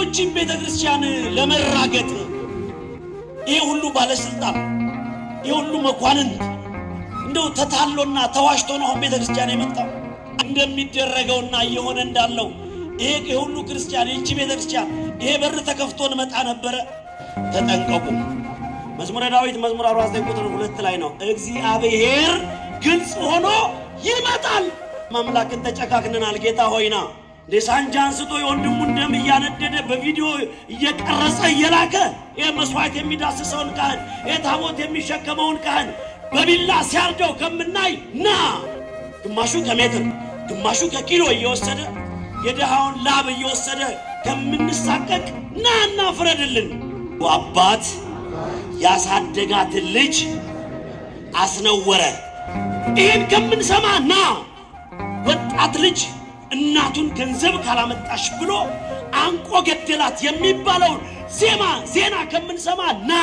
እቺን ቤተክርስቲያን ለመራገጥ ይሄ ሁሉ ባለስልጣን ይሄ ሁሉ መኳንንት እንደው ተታሎና ተዋሽቶ ነው ቤተክርስቲያን የመጣው? እንደሚደረገውና እየሆነ እንዳለው ይሄ ሁሉ ክርስቲያን እቺ ቤተክርስቲያን ይሄ በር ተከፍቶ እንመጣ ነበር። ተጠንቀቁ። መዝሙረ ዳዊት መዝሙር 49 ቁጥር 2 ላይ ነው እግዚአብሔር ግልጽ ሆኖ ይመጣል። ማምላክን ተጨካክነናል። ጌታ ሆይና ለሳንጃ አንስቶ የወንድሙን ደም እያነደደ በቪዲዮ እየቀረጸ እየላከ መስዋዕት የሚዳስሰውን ካህን ታቦት የሚሸከመውን ካህን በቢላ ሲያርደው ከምናይ ና ግማሹ ከሜትር ግማሹ ከኪሎ እየወሰደ የደሃውን ላብ እየወሰደ ከምንሳቀቅ ናና ፍረድልን። አባት ያሳደጋትን ልጅ አስነወረ። ይሄን ከምንሰማ ና ወጣት ልጅ እናቱን ገንዘብ ካላመጣሽ ብሎ አንቆ ገደላት የሚባለውን ዜና ከምንሰማ ና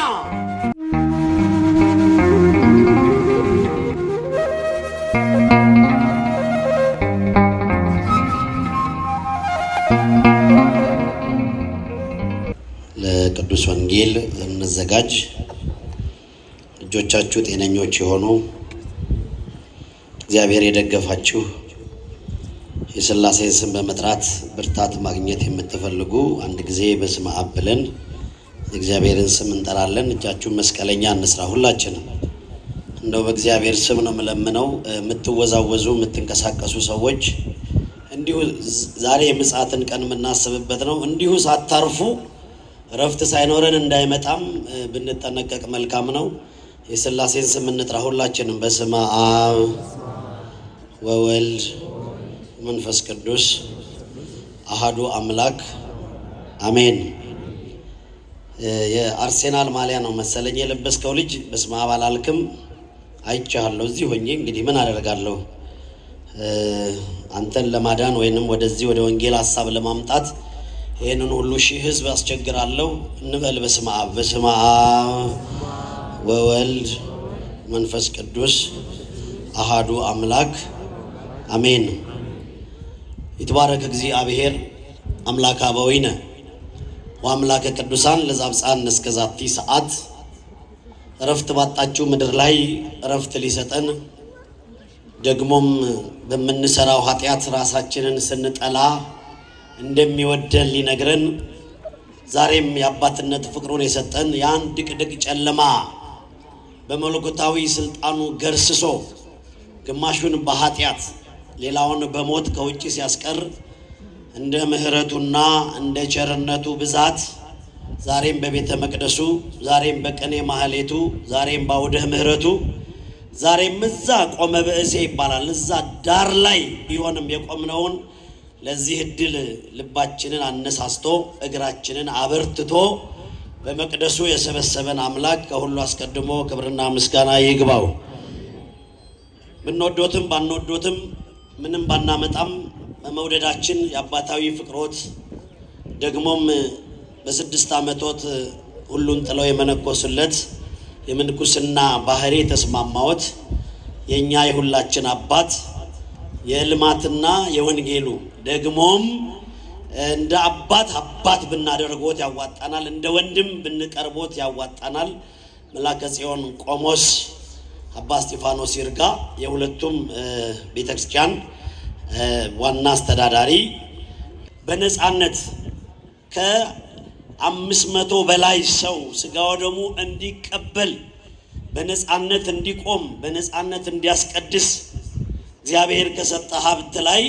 ለቅዱስ ወንጌል እንዘጋጅ። ልጆቻችሁ ጤነኞች የሆኑ እግዚአብሔር የደገፋችሁ የሥላሴን ስም በመጥራት ብርታት ማግኘት የምትፈልጉ አንድ ጊዜ በስመ አብ ብለን እግዚአብሔርን ስም እንጠራለን። እጃችሁን መስቀለኛ እንስራ። ሁላችንም እንደው በእግዚአብሔር ስም ነው የምለምነው። የምትወዛወዙ የምትንቀሳቀሱ ሰዎች እንዲሁ ዛሬ የምጽአትን ቀን የምናስብበት ነው። እንዲሁ ሳታርፉ ረፍት ሳይኖረን እንዳይመጣም ብንጠነቀቅ መልካም ነው። የሥላሴን ስም እንጥራ። ሁላችንም በስመ አብ ወወልድ መንፈስ ቅዱስ አሃዱ አምላክ አሜን። የአርሴናል ማሊያ ነው መሰለኝ የለበስከው ልጅ። በስመ አብ አላልክም አይቻለሁ። እዚህ ሆኜ እንግዲህ ምን አደርጋለሁ? አንተን ለማዳን ወይንም ወደዚህ ወደ ወንጌል ሐሳብ ለማምጣት ይሄንን ሁሉ ሺህ ህዝብ አስቸግራለሁ እንበል። በስመ አብ በስመ አብ ወወልድ መንፈስ ቅዱስ አሃዱ አምላክ አሜን። ይትባረክ እግዚአብሔር አምላከ አበዊነ ወአምላከ ቅዱሳን ለዛብፃን እስከ ዛቲ ሰዓት። እረፍት ባጣችሁ ምድር ላይ እረፍት ሊሰጠን ደግሞም በምንሰራው ኃጢአት ራሳችንን ስንጠላ እንደሚወደን ሊነግረን ዛሬም የአባትነት ፍቅሩን የሰጠን ያን ድቅድቅ ጨለማ በመለኮታዊ ስልጣኑ ገርስሶ ግማሹን በኃጢአት ሌላውን በሞት ከውጭ ሲያስቀር እንደ ምሕረቱና እንደ ቸርነቱ ብዛት ዛሬም በቤተ መቅደሱ ዛሬም በቅኔ ማህሌቱ ዛሬም ባውደ ምሕረቱ ዛሬም እዛ ቆመ ብእሴ ይባላል እዛ ዳር ላይ ቢሆንም የቆምነውን ለዚህ እድል ልባችንን አነሳስቶ እግራችንን አበርትቶ በመቅደሱ የሰበሰበን አምላክ ከሁሉ አስቀድሞ ክብርና ምስጋና ይግባው። ብንወዶትም ባንወዶትም ምንም ባናመጣም በመውደዳችን የአባታዊ ፍቅሮት ደግሞም በ6 ዓመቶት ሁሉን ጥለው የመነኮሱለት የምንኩስና ባህሪ ተስማማዎት የኛ የሁላችን አባት የልማትና የወንጌሉ ደግሞም እንደ አባት ብናደርጎት ያዋጣናል፣ እንደ ወንድም ብንቀርቦት ያዋጣናል። መላከ ጽዮን ቆሞስ አባ እስጢፋኖስ ይርጋ የሁለቱም ቤተክርስቲያን ዋና አስተዳዳሪ በነጻነት ከ500 በላይ ሰው ስጋው ደሙ እንዲቀበል በነጻነት እንዲቆም በነጻነት እንዲያስቀድስ እግዚአብሔር ከሰጠ ሀብት ላይ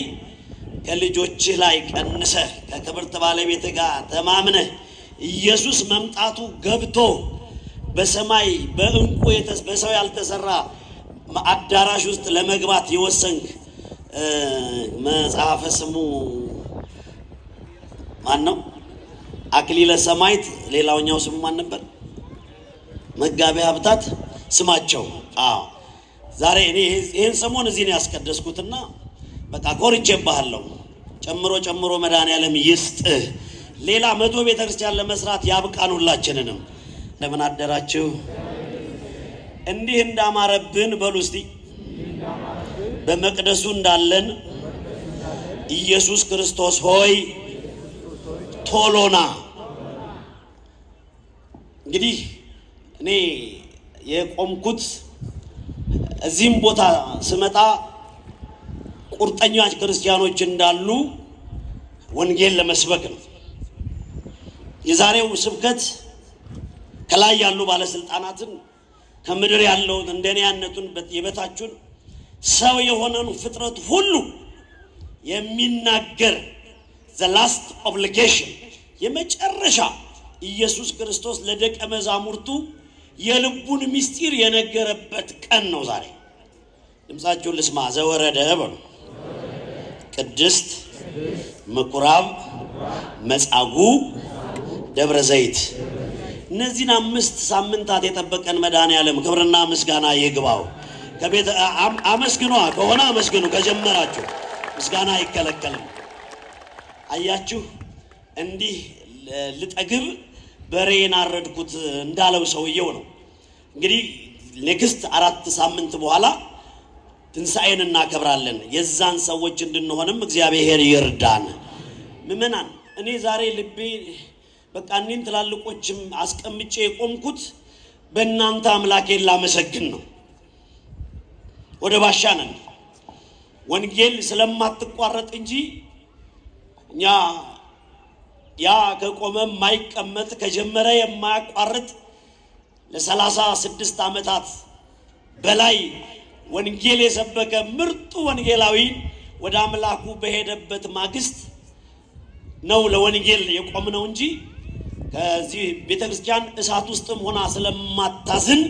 ከልጆችህ ላይ ቀንሰህ ከክብርት ባለቤት ጋር ተማምነህ ኢየሱስ መምጣቱ ገብቶ በሰማይ በእንቁ በሰው ያልተሰራ አዳራሽ ውስጥ ለመግባት የወሰንክ መጽሐፈ ስሙ ማን ነው? አክሊለ ሰማዕት። ሌላውኛው ስሙ ማን ነበር? መጋቤ ሀብታት ስማቸው። ዛሬ እኔ ይሄን ሰሞን እዚህ ነው ያስቀደስኩትና በቃ ኮርቼብሃለሁ። ጨምሮ መድኃኔዓለም ይስጥህ። ሌላ 100 ቤተክርስቲያን ለመስራት ያብቃን ሁላችንንም። እንደምን አደራችሁ? እንዲህ እንዳማረብን በሉ እስቲ በመቅደሱ እንዳለን ኢየሱስ ክርስቶስ ሆይ ቶሎና እንግዲህ እኔ የቆምኩት እዚህም ቦታ ስመጣ ቁርጠኛ ክርስቲያኖች እንዳሉ ወንጌል ለመስበክ ነው። የዛሬው ስብከት ከላይ ያሉ ባለስልጣናትን ከምድር ያለውን እንደኔ ያነቱን የበታቹን ሰው የሆነን ፍጥረት ሁሉ የሚናገር the last obligation የመጨረሻ ኢየሱስ ክርስቶስ ለደቀ መዛሙርቱ የልቡን ምስጢር የነገረበት ቀን ነው ዛሬ። ድምጻችሁን ልስማ። ዘወረደ በሉ። ቅድስት፣ ምኩራብ፣ መጻጉዕ፣ ደብረ ዘይት። እነዚህን 5 ሳምንታት የጠበቀን መድኃኔዓለም ክብርና ምስጋና ይግባው። ከቤት አመስግኗ ከሆነ አመስግኑ። ከጀመራችሁ ምስጋና አይከለከልም። አያችሁ እንዲህ ልጠግብ በሬን አረድኩት እንዳለው ሰውየው ነው። እንግዲህ ኔክስት 4 ሳምንት በኋላ ትንሣኤን እናከብራለን። የዛን ሰዎች እንድንሆንም እግዚአብሔር ይርዳን። ምእመናን እኔ ዛሬ ልቤ በቃ እኔን ትላልቆችም አስቀምጬ የቆምኩት በእናንተ አምላኬን ላመሰግን ነው። ወደ ባሻ ነን። ወንጌል ስለማትቋረጥ እንጂ እኛ ያ ከቆመ የማይቀመጥ ከጀመረ የማያቋርጥ ለ36 ዓመታት በላይ ወንጌል የሰበከ ምርጡ ወንጌላዊ ወደ አምላኩ በሄደበት ማግስት ነው ለወንጌል የቆምነው እንጂ ከዚህ ቤተክርስቲያን እሳት ውስጥም ሆና ስለማታዝን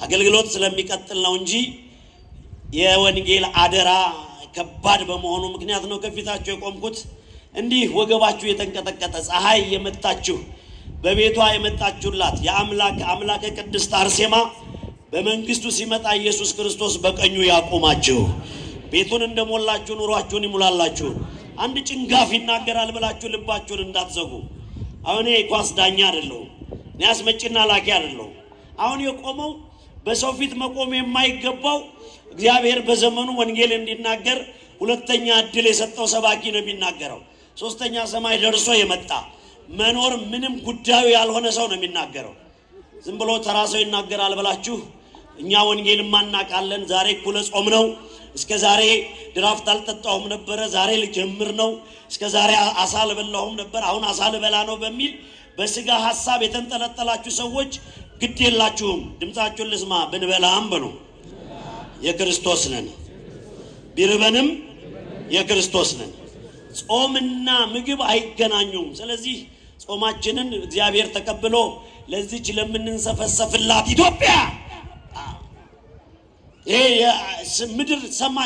አገልግሎት ስለሚቀጥል ነው እንጂ የወንጌል አደራ ከባድ በመሆኑ ምክንያት ነው ከፊታችሁ የቆምኩት። እንዲህ ወገባችሁ የተንቀጠቀጠ ፀሐይ የመታችሁ በቤቷ የመጣችሁላት የአምላከ ቅድስት አርሴማ በመንግስቱ ሲመጣ ኢየሱስ ክርስቶስ በቀኙ ያቆማችሁ። ቤቱን እንደሞላችሁ ኑሯችሁን ይሙላላችሁ። አንድ ጭንጋፍ ይናገራል ብላችሁ ልባችሁን እንዳትዘጉ። አሁን ኳስ ዳኛ አይደለሁም፣ እኔ አስመጪና ላኪ አይደለሁም። አሁን የቆመው በሰው ፊት መቆም የማይገባው እግዚአብሔር በዘመኑ ወንጌል እንዲናገር ሁለተኛ እድል የሰጠው ሰባኪ ነው የሚናገረው። ሶስተኛ ሰማይ ደርሶ የመጣ መኖር ምንም ጉዳዩ ያልሆነ ሰው ነው የሚናገረው። ዝም ብሎ ተራ ሰው ይናገራል ብላችሁ እኛ ወንጌል ማናቃለን። ዛሬ እኩለ ጾም ነው። እስከ ዛሬ ድራፍት አልጠጣሁም ነበረ፣ ዛሬ ልጀምር ነው። እስከ ዛሬ አሳ አልበላሁም ነበር፣ አሁን አሳ ልበላ ነው በሚል በስጋ ሐሳብ የተንጠለጠላችሁ ሰዎች ግድ የላችሁም። ድምጻችሁን ልስማ። ብንበላም በሉ የክርስቶስ ነን፣ ቢርበንም የክርስቶስ ነን። ጾምና ምግብ አይገናኙም። ስለዚህ ጾማችንን እግዚአብሔር ተቀብሎ ለዚች ለምንንሰፈሰፍላት ኢትዮጵያ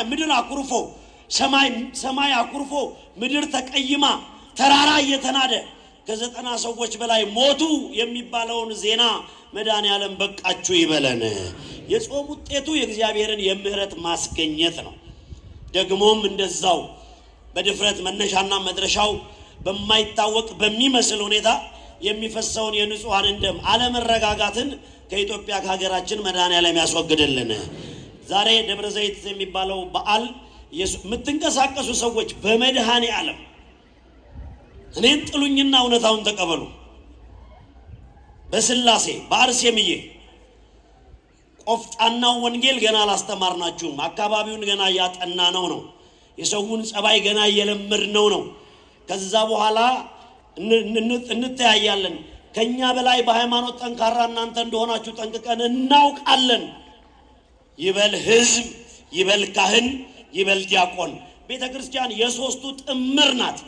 ምድር አኩርፎ ሰማይ አኩርፎ ምድር ተቀይማ ተራራ እየተናደ ከ90 ሰዎች በላይ ሞቱ የሚባለውን ዜና መድኃኔዓለም በቃችሁ ይበለን። የጾም ውጤቱ የእግዚአብሔርን የምህረት ማስገኘት ነው። ደግሞም እንደዛው በድፍረት መነሻና መድረሻው በማይታወቅ በሚመስል ሁኔታ የሚፈሰውን የንጹሃን ደም አለመረጋጋትን ከኢትዮጵያ ከሀገራችን መድኃኔዓለም ያስወግድልን። ዛሬ ደብረ ዘይት የሚባለው በዓል የምትንቀሳቀሱ ሰዎች በመድኃኔዓለም እኔን ጥሉኝና እውነታውን ተቀበሉ። በስላሴ በአርሴምዬ ቆፍጣናው ወንጌል ገና አላስተማርናችሁም። አካባቢውን ገና እያጠናነው ነው። የሰውን ጸባይ ገና እየለመድነው ነው። ከዛ በኋላ እንተያያለን። ከኛ በላይ በሃይማኖት ጠንካራ እናንተ እንደሆናችሁ ጠንቅቀን እናውቃለን። ይበል ህዝብ፣ ይበል ካህን፣ ይበል ዲያቆን። ቤተክርስቲያን የሶስቱ ጥምር ናት።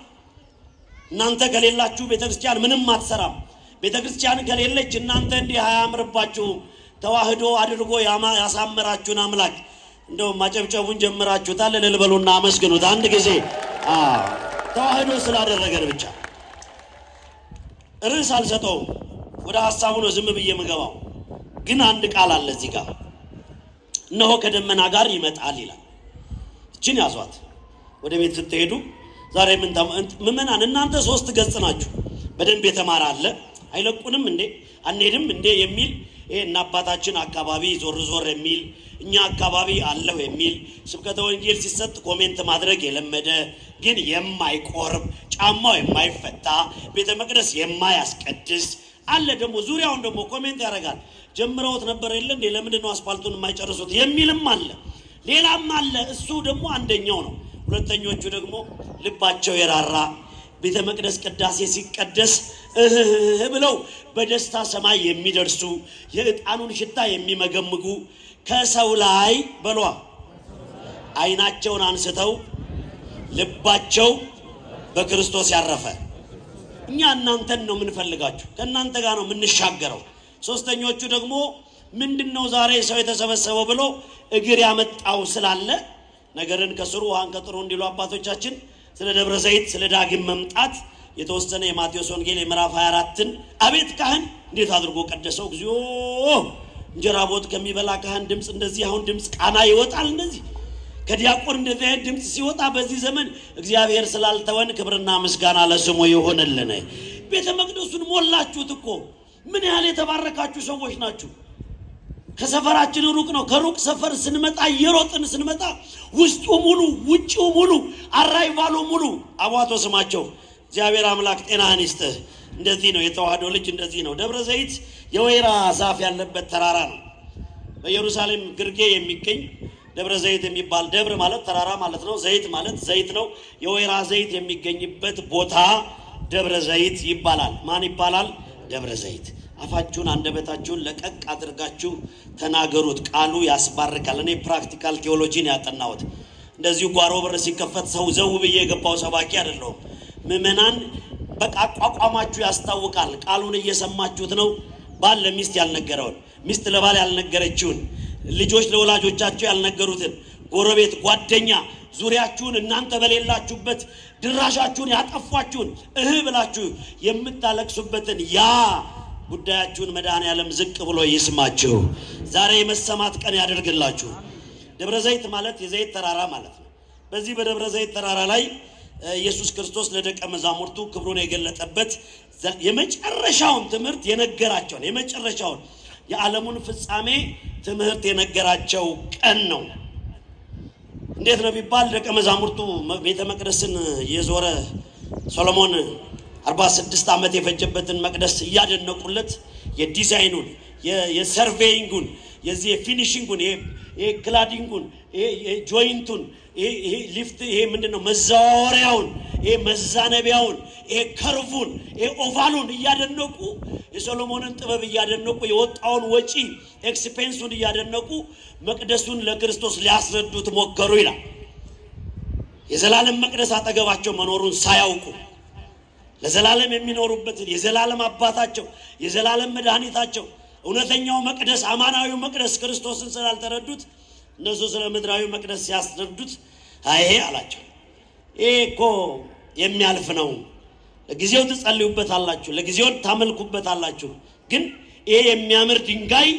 እናንተ ከሌላችሁ ቤተክርስቲያን ምንም አትሰራም። ቤተክርስቲያን ከሌለች እናንተ እንዲህ አያምርባችሁም። ተዋህዶ አድርጎ ያሳመራችሁን አምላክ እንደው ማጨብጨቡን ጀምራችሁታል። እልል በሉና አመስግኑት አንድ ጊዜ። ተዋህዶ ስላደረገን ብቻ ርዕስ አልሰጠውም። ወደ ሐሳቡ ነው ዝም ብዬ የምገባው። ግን አንድ ቃል አለ እዚህ ጋር። እነሆ ከደመና ጋር ይመጣል ይላል። እችን ያዟት። ወደ ቤት ስትሄዱ ዛሬ ምእመናን እናንተ 3 ገጽ ናችሁ። በደንብ የተማረ አለ። አይለቁንም እንዴ አንሄድም እንዴ የሚል እና አባታችን አካባቢ ዞር ዞር የሚል እኛ አካባቢ አለው የሚል ስብከተ ወንጌል ሲሰጥ ኮሜንት ማድረግ የለመደ ግን የማይቆርብ ጫማው የማይፈታ ቤተ መቅደስ የማያስቀድስ አለ ደግሞ ዙሪያውን ደግሞ ኮሜንት ያደርጋል። ጀምረውት ነበር የለ እንዴ ለምንድን ነው አስፋልቱን የማይጨርሱት የሚልም አለ። ሌላም አለ። እሱ ደግሞ አንደኛው ነው። ሁለተኞቹ ደግሞ ልባቸው የራራ ቤተ መቅደስ ቅዳሴ ሲቀደስ ብለው በደስታ ሰማይ የሚደርሱ የዕጣኑን ሽታ የሚመገምጉ ከሰው ላይ በሏ አይናቸውን አንስተው ልባቸው በክርስቶስ ያረፈ እኛ እናንተን ነው የምንፈልጋችሁ፣ ከእናንተ ጋር ነው የምንሻገረው። ሶስተኞቹ ደግሞ ምንድነው ዛሬ ሰው የተሰበሰበው ብሎ እግር ያመጣው ስላለ ነገርን ከስሩ ውሃን ከጥሩ እንዲሉ አባቶቻችን ስለ ደብረ ዘይት ስለ ዳግም መምጣት የተወሰነ የማቴዎስ ወንጌል የምዕራፍ 24ን አቤት ካህን እንዴት አድርጎ ቀደሰው። እግዚኦ እንጀራ ቦት ከሚበላ ካህን ድምፅ እንደዚህ አሁን ድምፅ ቃና ይወጣል። እንደዚህ ከዲያቆን እንደዚህ አይነት ድምፅ ሲወጣ በዚህ ዘመን እግዚአብሔር ስላልተወን ክብርና ምስጋና ለስሙ ይሁንልን። ቤተ መቅደሱን ሞላችሁት እኮ ምን ያህል የተባረካችሁ ሰዎች ናችሁ። ከሰፈራችን ሩቅ ነው። ከሩቅ ሰፈር ስንመጣ እየሮጥን ስንመጣ ውስጡ ሙሉ ውጪው ሙሉ አራይቫሉ ሙሉ አቧቶ ስማቸው እግዚአብሔር አምላክ ጤናህን ይስጥህ። እንደዚህ ነው የተዋህዶ ልጅ እንደዚህ ነው። ደብረ ዘይት የወይራ ዛፍ ያለበት ተራራ ነው። በኢየሩሳሌም ግርጌ የሚገኝ ደብረ ዘይት የሚባል ደብር ማለት ተራራ ማለት ነው። ዘይት ማለት ዘይት ነው። የወይራ ዘይት የሚገኝበት ቦታ ደብረ ዘይት ይባላል። ማን ይባላል? ደብረ ዘይት። አፋችሁን አንደበታችሁን ለቀቅ አድርጋችሁ ተናገሩት። ቃሉ ያስባርካል። እኔ ፕራክቲካል ቴዎሎጂን ያጠናሁት እንደዚሁ ጓሮ በር ሲከፈት ሰው ዘው ብዬ የገባው ሰባኪ አይደለሁም። ምዕመናን በቃ አቋቋማችሁ ያስታውቃል። ቃሉን እየሰማችሁት ነው። ባል ለሚስት ያልነገረውን፣ ሚስት ለባል ያልነገረችውን፣ ልጆች ለወላጆቻቸው ያልነገሩትን፣ ጎረቤት፣ ጓደኛ ዙሪያችሁን እናንተ በሌላችሁበት ድራሻችሁን ያጠፋችሁን ብላችሁ የምታለቅሱበትን ያ ጉዳያችሁን መድኃኔዓለም ዝቅ ብሎ ይስማችሁ። ዛሬ የመሰማት ቀን ያደርግላችሁ። ደብረ ዘይት ማለት የዘይት ተራራ ማለት ነው። በዚህ በደብረ ዘይት ተራራ ላይ ኢየሱስ ክርስቶስ ለደቀ መዛሙርቱ ክብሩን የገለጠበት የመጨረሻውን ትምህርት የነገራቸውን የመጨረሻውን የዓለሙን ፍጻሜ ትምህርት የነገራቸው ቀን ነው። እንዴት ነው ቢባል ደቀ መዛሙርቱ ቤተ መቅደስን የዞረ ሶሎሞን 46 ዓመት የፈጀበትን መቅደስ እያደነቁለት የዲዛይኑን የሰርቬይንጉን የዚህ የፊኒሺንጉን የክላዲንጉን የጆይንቱን ሊፍት ምንድነው መዛወሪያውን መዛነቢያውን ከርቡን ኦቫሉን እያደነቁ የሶሎሞንን ጥበብ እያደነቁ የወጣውን ወጪ ኤክስፔንሱን እያደነቁ መቅደሱን ለክርስቶስ ሊያስረዱት ሞከሩ ይላል። የዘላለም መቅደስ አጠገባቸው መኖሩን ሳያውቁ ለዘላለም የሚኖሩበትን የዘላለም አባታቸው የዘላለም መድኃኒታቸው እውነተኛው መቅደስ አማናዊው መቅደስ ክርስቶስን ስላልተረዱት እነሱ ስለ ምድራዊ መቅደስ ሲያስረዱት አይ አላቸው፣ ይሄ እኮ የሚያልፍ ነው። ለጊዜው ትጸልዩበታላችሁ፣ ለጊዜው ታመልኩበታላችሁ። ግን ይሄ የሚያምር ድንጋይ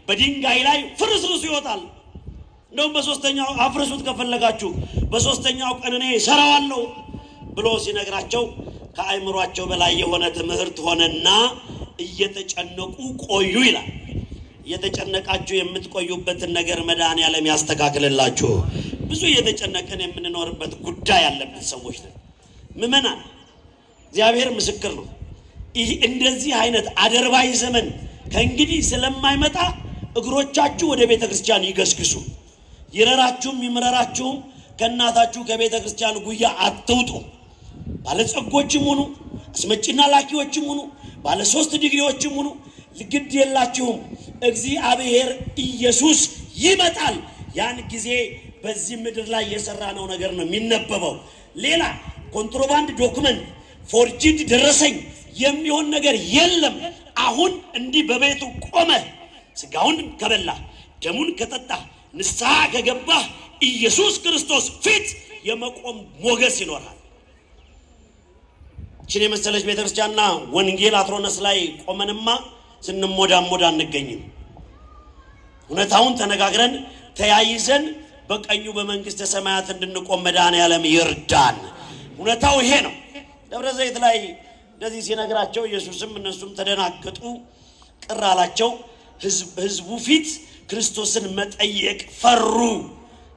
በድንጋይ ላይ ፍርስርሱ ይወጣል። እንደውም በሶስተኛው አፍርሱት ከፈለጋችሁ በሶስተኛው ቀን እኔ እሰራዋለሁ ብሎ ሲነግራቸው ከአእምሯቸው በላይ የሆነ ትምህርት ሆነና እየተጨነቁ ቆዩ ይላል። እየተጨነቃችሁ የምትቆዩበትን ነገር መድኃኔዓለም ያስተካክልላችሁ። ብዙ እየተጨነቀን የምንኖርበት ጉዳይ ያለበት ሰዎች ነን ምዕመናን። እግዚአብሔር ምስክር ነው። ይህ እንደዚህ አይነት አደርባይ ዘመን ከእንግዲህ ስለማይመጣ እግሮቻችሁ ወደ ቤተ ክርስቲያን ይገስግሱ። ይረራችሁም ይምረራችሁም ከእናታችሁ ከቤተ ክርስቲያን ጉያ አትውጡ። ባለጸጎችም ሁኑ፣ አስመጪና ላኪዎችም ሁኑ፣ ባለ 3 ዲግሪዎችም ሁኑ፣ ግድ የላችሁም። እግዚአብሔር ኢየሱስ ይመጣል። ያን ጊዜ በዚህ ምድር ላይ የሰራነው ነገር ነው የሚነበበው። ሌላ ኮንትሮባንድ ዶክመንት፣ ፎርጂድ ደረሰኝ የሚሆን ነገር የለም። አሁን እንዲህ በቤቱ ቆመ ስጋውን ከበላ ደሙን ከጠጣ ንስሐ ከገባ ኢየሱስ ክርስቶስ ፊት የመቆም ሞገስ ይኖራል። እቺን የመሰለች ቤተክርስቲያንና ወንጌል አትሮነስ ላይ ቆመንማ ስንሞዳሞድ አንገኝም። እውነታውን ተነጋግረን ተያይዘን በቀኙ በመንግስተ ሰማያት እንድንቆም መድኃኔዓለም ይርዳን። እውነታው ይሄ ነው። ደብረ ዘይት ላይ እንደዚህ ሲነግራቸው ኢየሱስም እነሱም ተደናገጡ፣ ቅር አላቸው። ህዝቡ ፊት ክርስቶስን መጠየቅ ፈሩ።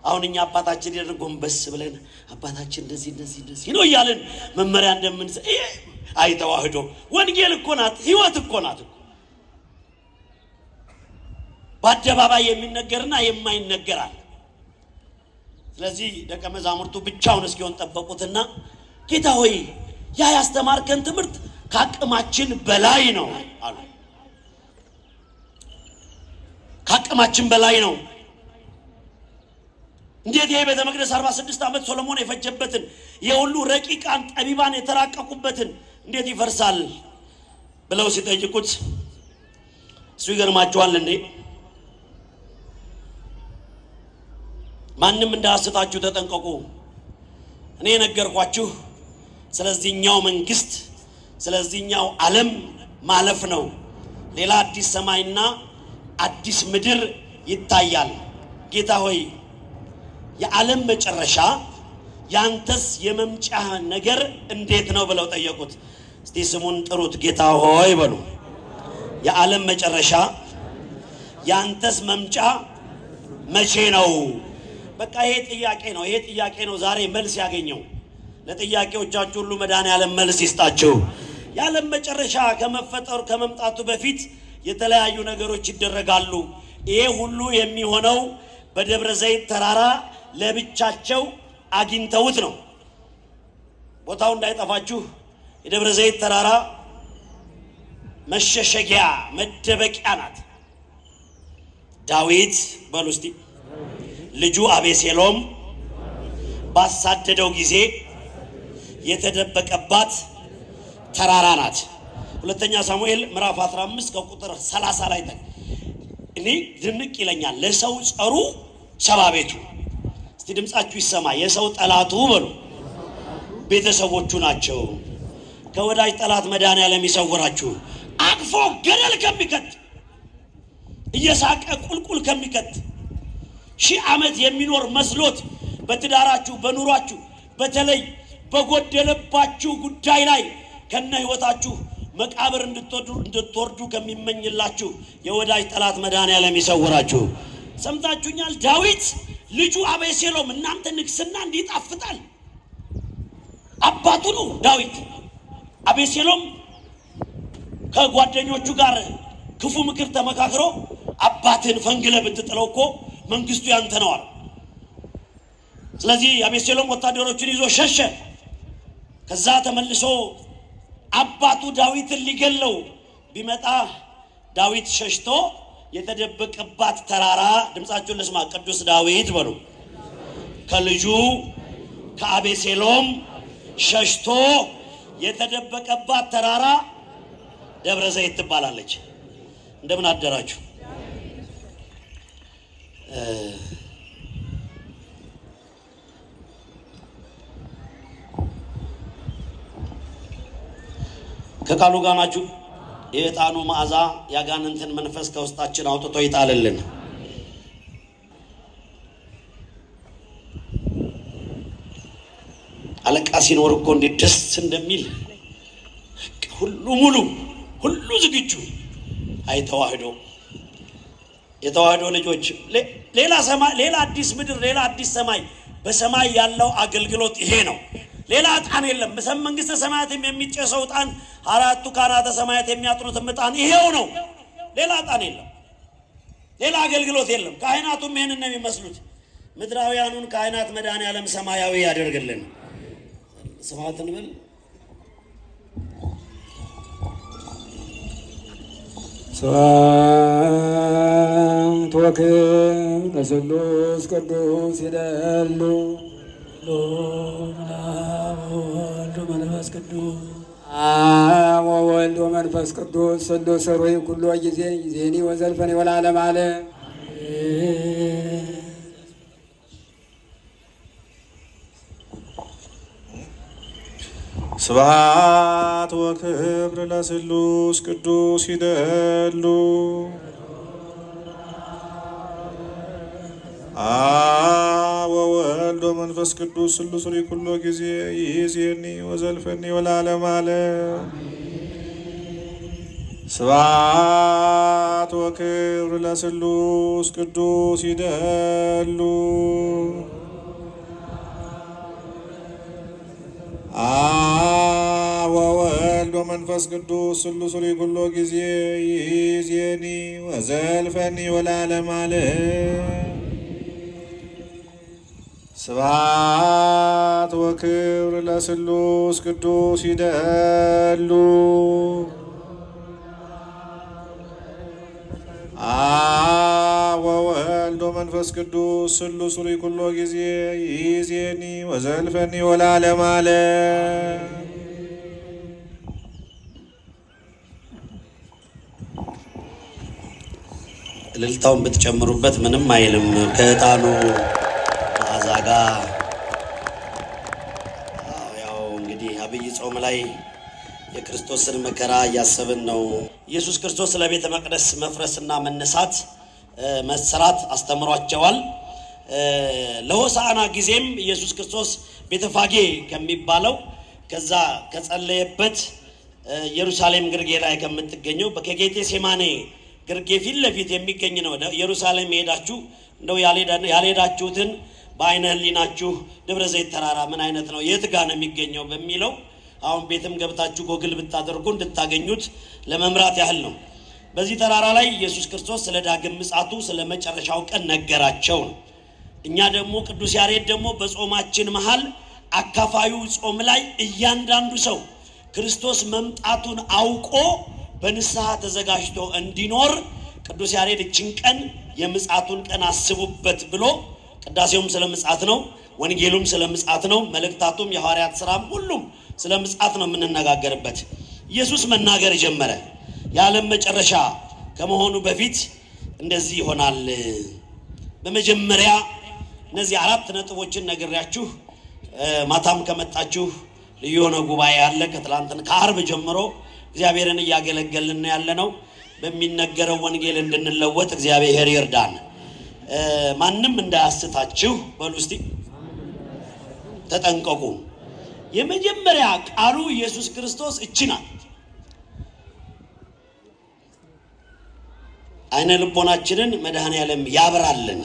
አሁን እኛ አባታችን ጎንበስ ብለን አባታችን እንደዚህ ነው እያልን መመሪያ እንደምንሰጥ አይተዋህዶ ወንጌል እኮ ናት፣ ህይወት እኮ ናት። በአደባባይ የሚነገርና የማይነገር አለ። ስለዚህ ደቀ መዛሙርቱ ብቻውን እስኪሆን ጠበቁትና ጌታ ሆይ ያ ያስተማርከን ትምህርት ከአቅማችን በላይ ነው አሉ። ከአቅማችን በላይ ነው። እንዴት ይሄ ቤተ መቅደስ 46 ዓመት ሶሎሞን የፈጀበትን የሁሉ ረቂቃን ጠቢባን የተራቀቁበትን እንዴት ይፈርሳል ብለው ሲጠይቁት እሱ ይገርማቸዋል እንዴ ማንም እንዳያስታችሁ ተጠንቀቁ። እኔ ነገርኳችሁ ስለዚህኛው መንግስት ስለዚህኛው ዓለም ማለፍ ነው። ሌላ አዲስ ሰማይና አዲስ ምድር ይታያል። ጌታ ሆይ የዓለም መጨረሻ ያንተስ የመምጫ ነገር እንዴት ነው ብለው ጠየቁት። እስቲ ስሙን ጥሩት። ጌታ ሆይ በሉ። የዓለም መጨረሻ ያንተስ መምጫ መቼ ነው? በቃ ይሄ ጥያቄ ነው ዛሬ መልስ ያገኘው። ለጥያቄዎቻችሁ ሁሉ መድኃኔዓለም መልስ ይስጣችሁ። የዓለም መጨረሻ ከመፈጠሩ ከመምጣቱ በፊት የተለያዩ ነገሮች ይደረጋሉ። ይሄ ሁሉ የሚሆነው በደብረ ዘይት ተራራ ለብቻቸው አግኝተውት ነው። ቦታው እንዳይጠፋችሁ የደብረ ዘይት ተራራ መሸሸጊያ መደበቂያ ናት። ዳዊት በሉ እስቲ ልጁ አቤሴሎም ባሳደደው ጊዜ የተደበቀባት ተራራ ናት። ሁለተኛ ሳሙኤል ምዕራፍ 15 ከቁጥር 30 ላይ እኔ ድንቅ ይለኛል። ለሰው ጸሩ ሰባ ቤቱ። እስቲ ድምጻችሁ ይሰማ። የሰው ጠላቱ በሉ ቤተሰቦቹ ናቸው። ከወዳጅ ጠላት መድኃኔዓለም ይሰውራችሁ። አቅፎ ገደል ከሚከት እየሳቀ ቁልቁል ከሚከት 1000 ዓመት የሚኖር መስሎት በትዳራችሁ በኑሯችሁ በተለይ በጎደለባችሁ ጉዳይ ላይ ከነ ህይወታችሁ መቃብር እንድትወርዱ ከሚመኝላችሁ የወዳጅ ጠላት መድኃኔዓለም ይሰውራችሁ። ሰምታችሁኛል። ዳዊት ልጁ አቤሴሎም እናንተ ንግስና እንዲጣፍጣል አባቱ ነው ዳዊት። አቤሴሎም ከጓደኞቹ ጋር ክፉ ምክር ተመካክሮ አባትን ፈንግለ ብትጥለው እኮ መንግስቱ ያንተ ነው አለ። ስለዚህ አቤሴሎም ወታደሮችን ይዞ ሸሸ። ከዛ ተመልሶ አባቱ ዳዊትን ሊገለው ቢመጣ ዳዊት ሸሽቶ የተደበቀባት ተራራ ድምጻችሁን ልስማ። ቅዱስ ዳዊት በሉ ከልጁ ከአቤሴሎም ሸሽቶ የተደበቀባት ተራራ ደብረ ዘይት ትባላለች። እንደምን አደራችሁ? ከቃሉ ጋር ናችሁ? የዕጣኑ መዓዛ ያጋንንትን መንፈስ ከውስጣችን አውጥቶ ይጣልልን። አለቃ ሲኖር እኮ እንዴት ደስ እንደሚል ሁሉ ሙሉ ሁሉ ዝግጁ። አይተዋህዶ የተዋህዶ ልጆች ሌላ ሰማይ ሌላ አዲስ ምድር ሌላ አዲስ ሰማይ በሰማይ ያለው አገልግሎት ይሄ ነው። ሌላ ዕጣን የለም። መንግስተ ሰማያትም የሚጨሰው ዕጣን አራቱ ካህናተ ሰማያት የሚያጥኑት ዕጣን ይሄው ነው። ሌላ ዕጣን የለም። ሌላ አገልግሎት የለም። ካህናቱም ይሄንን ነው የሚመስሉት። ምድራውያኑን ካህናት መድኃኔዓለም ሰማያዊ ያደርግልን። ስብሐትን ብል ስብሐት ወክብር ለሥሉስ ቅዱስ ይደሉ ወወልድ ወመንፈስ ቅዱስ አብ ወወልድ ወመንፈስ ቅዱስ ስሉስ ሩይ ኩሎ ጊዜ ጊዜኒ ወዘልፈኒ ወለዓለመ ዓለም። ስብሐት ወክብር ለሥሉስ ቅዱስ ይደሉ አብ ወወልድ ወመንፈስ ቅዱስ ስሉስ ሩይ ኩሎ ጊዜ ይእዜኒ ወዘልፈኒ ወለዓለመ ዓለም። ስብሐት ወክብር ለሥሉስ ቅዱስ ይደሉ አብ ወወልድ ወመንፈስ ቅዱስ ስሉስ ኩሎ ጊዜ ይእዜኒ ወዘልፈኒ ወለዓለመ ዓለም። ስብሐት ወክብር ለስሉስ ቅዱስ ይደሉ አብ ወወልድ ወመንፈስ ቅዱስ ስሉስ ኩሎ ጊዜ ይእዜኒ ወዘልፈኒ ወለዓለመ ዓለም። እልልታውን ብትጨምሩበት ምንም አይልም። ከዕጣኑ መዓዛ ጋር ያው እንግዲህ አብይ ጾም ላይ የክርስቶስን መከራ እያሰብን ነው። ኢየሱስ ክርስቶስ ስለ ቤተ መቅደስ መፍረስና መነሳት መሰራት አስተምሯቸዋል። ለሆሳዕና ጊዜም ኢየሱስ ክርስቶስ ቤተፋጌ ከሚባለው ከዛ ከጸለየበት ኢየሩሳሌም ግርጌ ላይ ከምትገኘው በከጌቴ ሴማኔ ግርጌ ፊት ለፊት የሚገኝ ነው። ኢየሩሳሌም ሄዳችሁ እንደው ያልሄዳችሁትን በአይነ ህሊናችሁ ደብረ ዘይት ተራራ ምን አይነት ነው፣ የት ጋር ነው የሚገኘው በሚለው አሁን ቤትም ገብታችሁ ጎግል ብታደርጉ እንድታገኙት ለመምራት ያህል ነው። በዚህ ተራራ ላይ ኢየሱስ ክርስቶስ ስለ ዳግም ምጽአቱ ስለ መጨረሻው ቀን ነገራቸው ነው። እኛ ደግሞ ቅዱስ ያሬድ ደግሞ በጾማችን መሃል አካፋዩ ጾም ላይ እያንዳንዱ ሰው ክርስቶስ መምጣቱን አውቆ በንስሐ ተዘጋጅቶ እንዲኖር ቅዱስ ያሬድ እችን ቀን የምጽአቱን ቀን አስቡበት ብሎ ቅዳሴውም ስለ ምጽአት ነው፣ ወንጌሉም ስለ ምጽአት ነው፣ መልእክታቱም የሐዋርያት ሥራም ሁሉም ስለ ምጽአት ነው የምንነጋገርበት። ኢየሱስ መናገር ጀመረ። የዓለም መጨረሻ ከመሆኑ በፊት እንደዚህ ይሆናል። በመጀመሪያ እነዚህ 4 ነጥቦችን ነግሬያችሁ ማታም ከመጣችሁ ልዩ የሆነ ጉባኤ አለ። ከትላንትና ከአርብ ጀምሮ እግዚአብሔርን እያገለገልን ያለ ነው። በሚነገረው ወንጌል እንድንለወጥ እግዚአብሔር ይርዳን። ማንም እንዳያስታችሁ በሉ እስቲ ተጠንቀቁ። የመጀመሪያ ቃሉ ኢየሱስ ክርስቶስ እችናል። አይነ ልቦናችንን መድኃኔዓለም ያብራልን።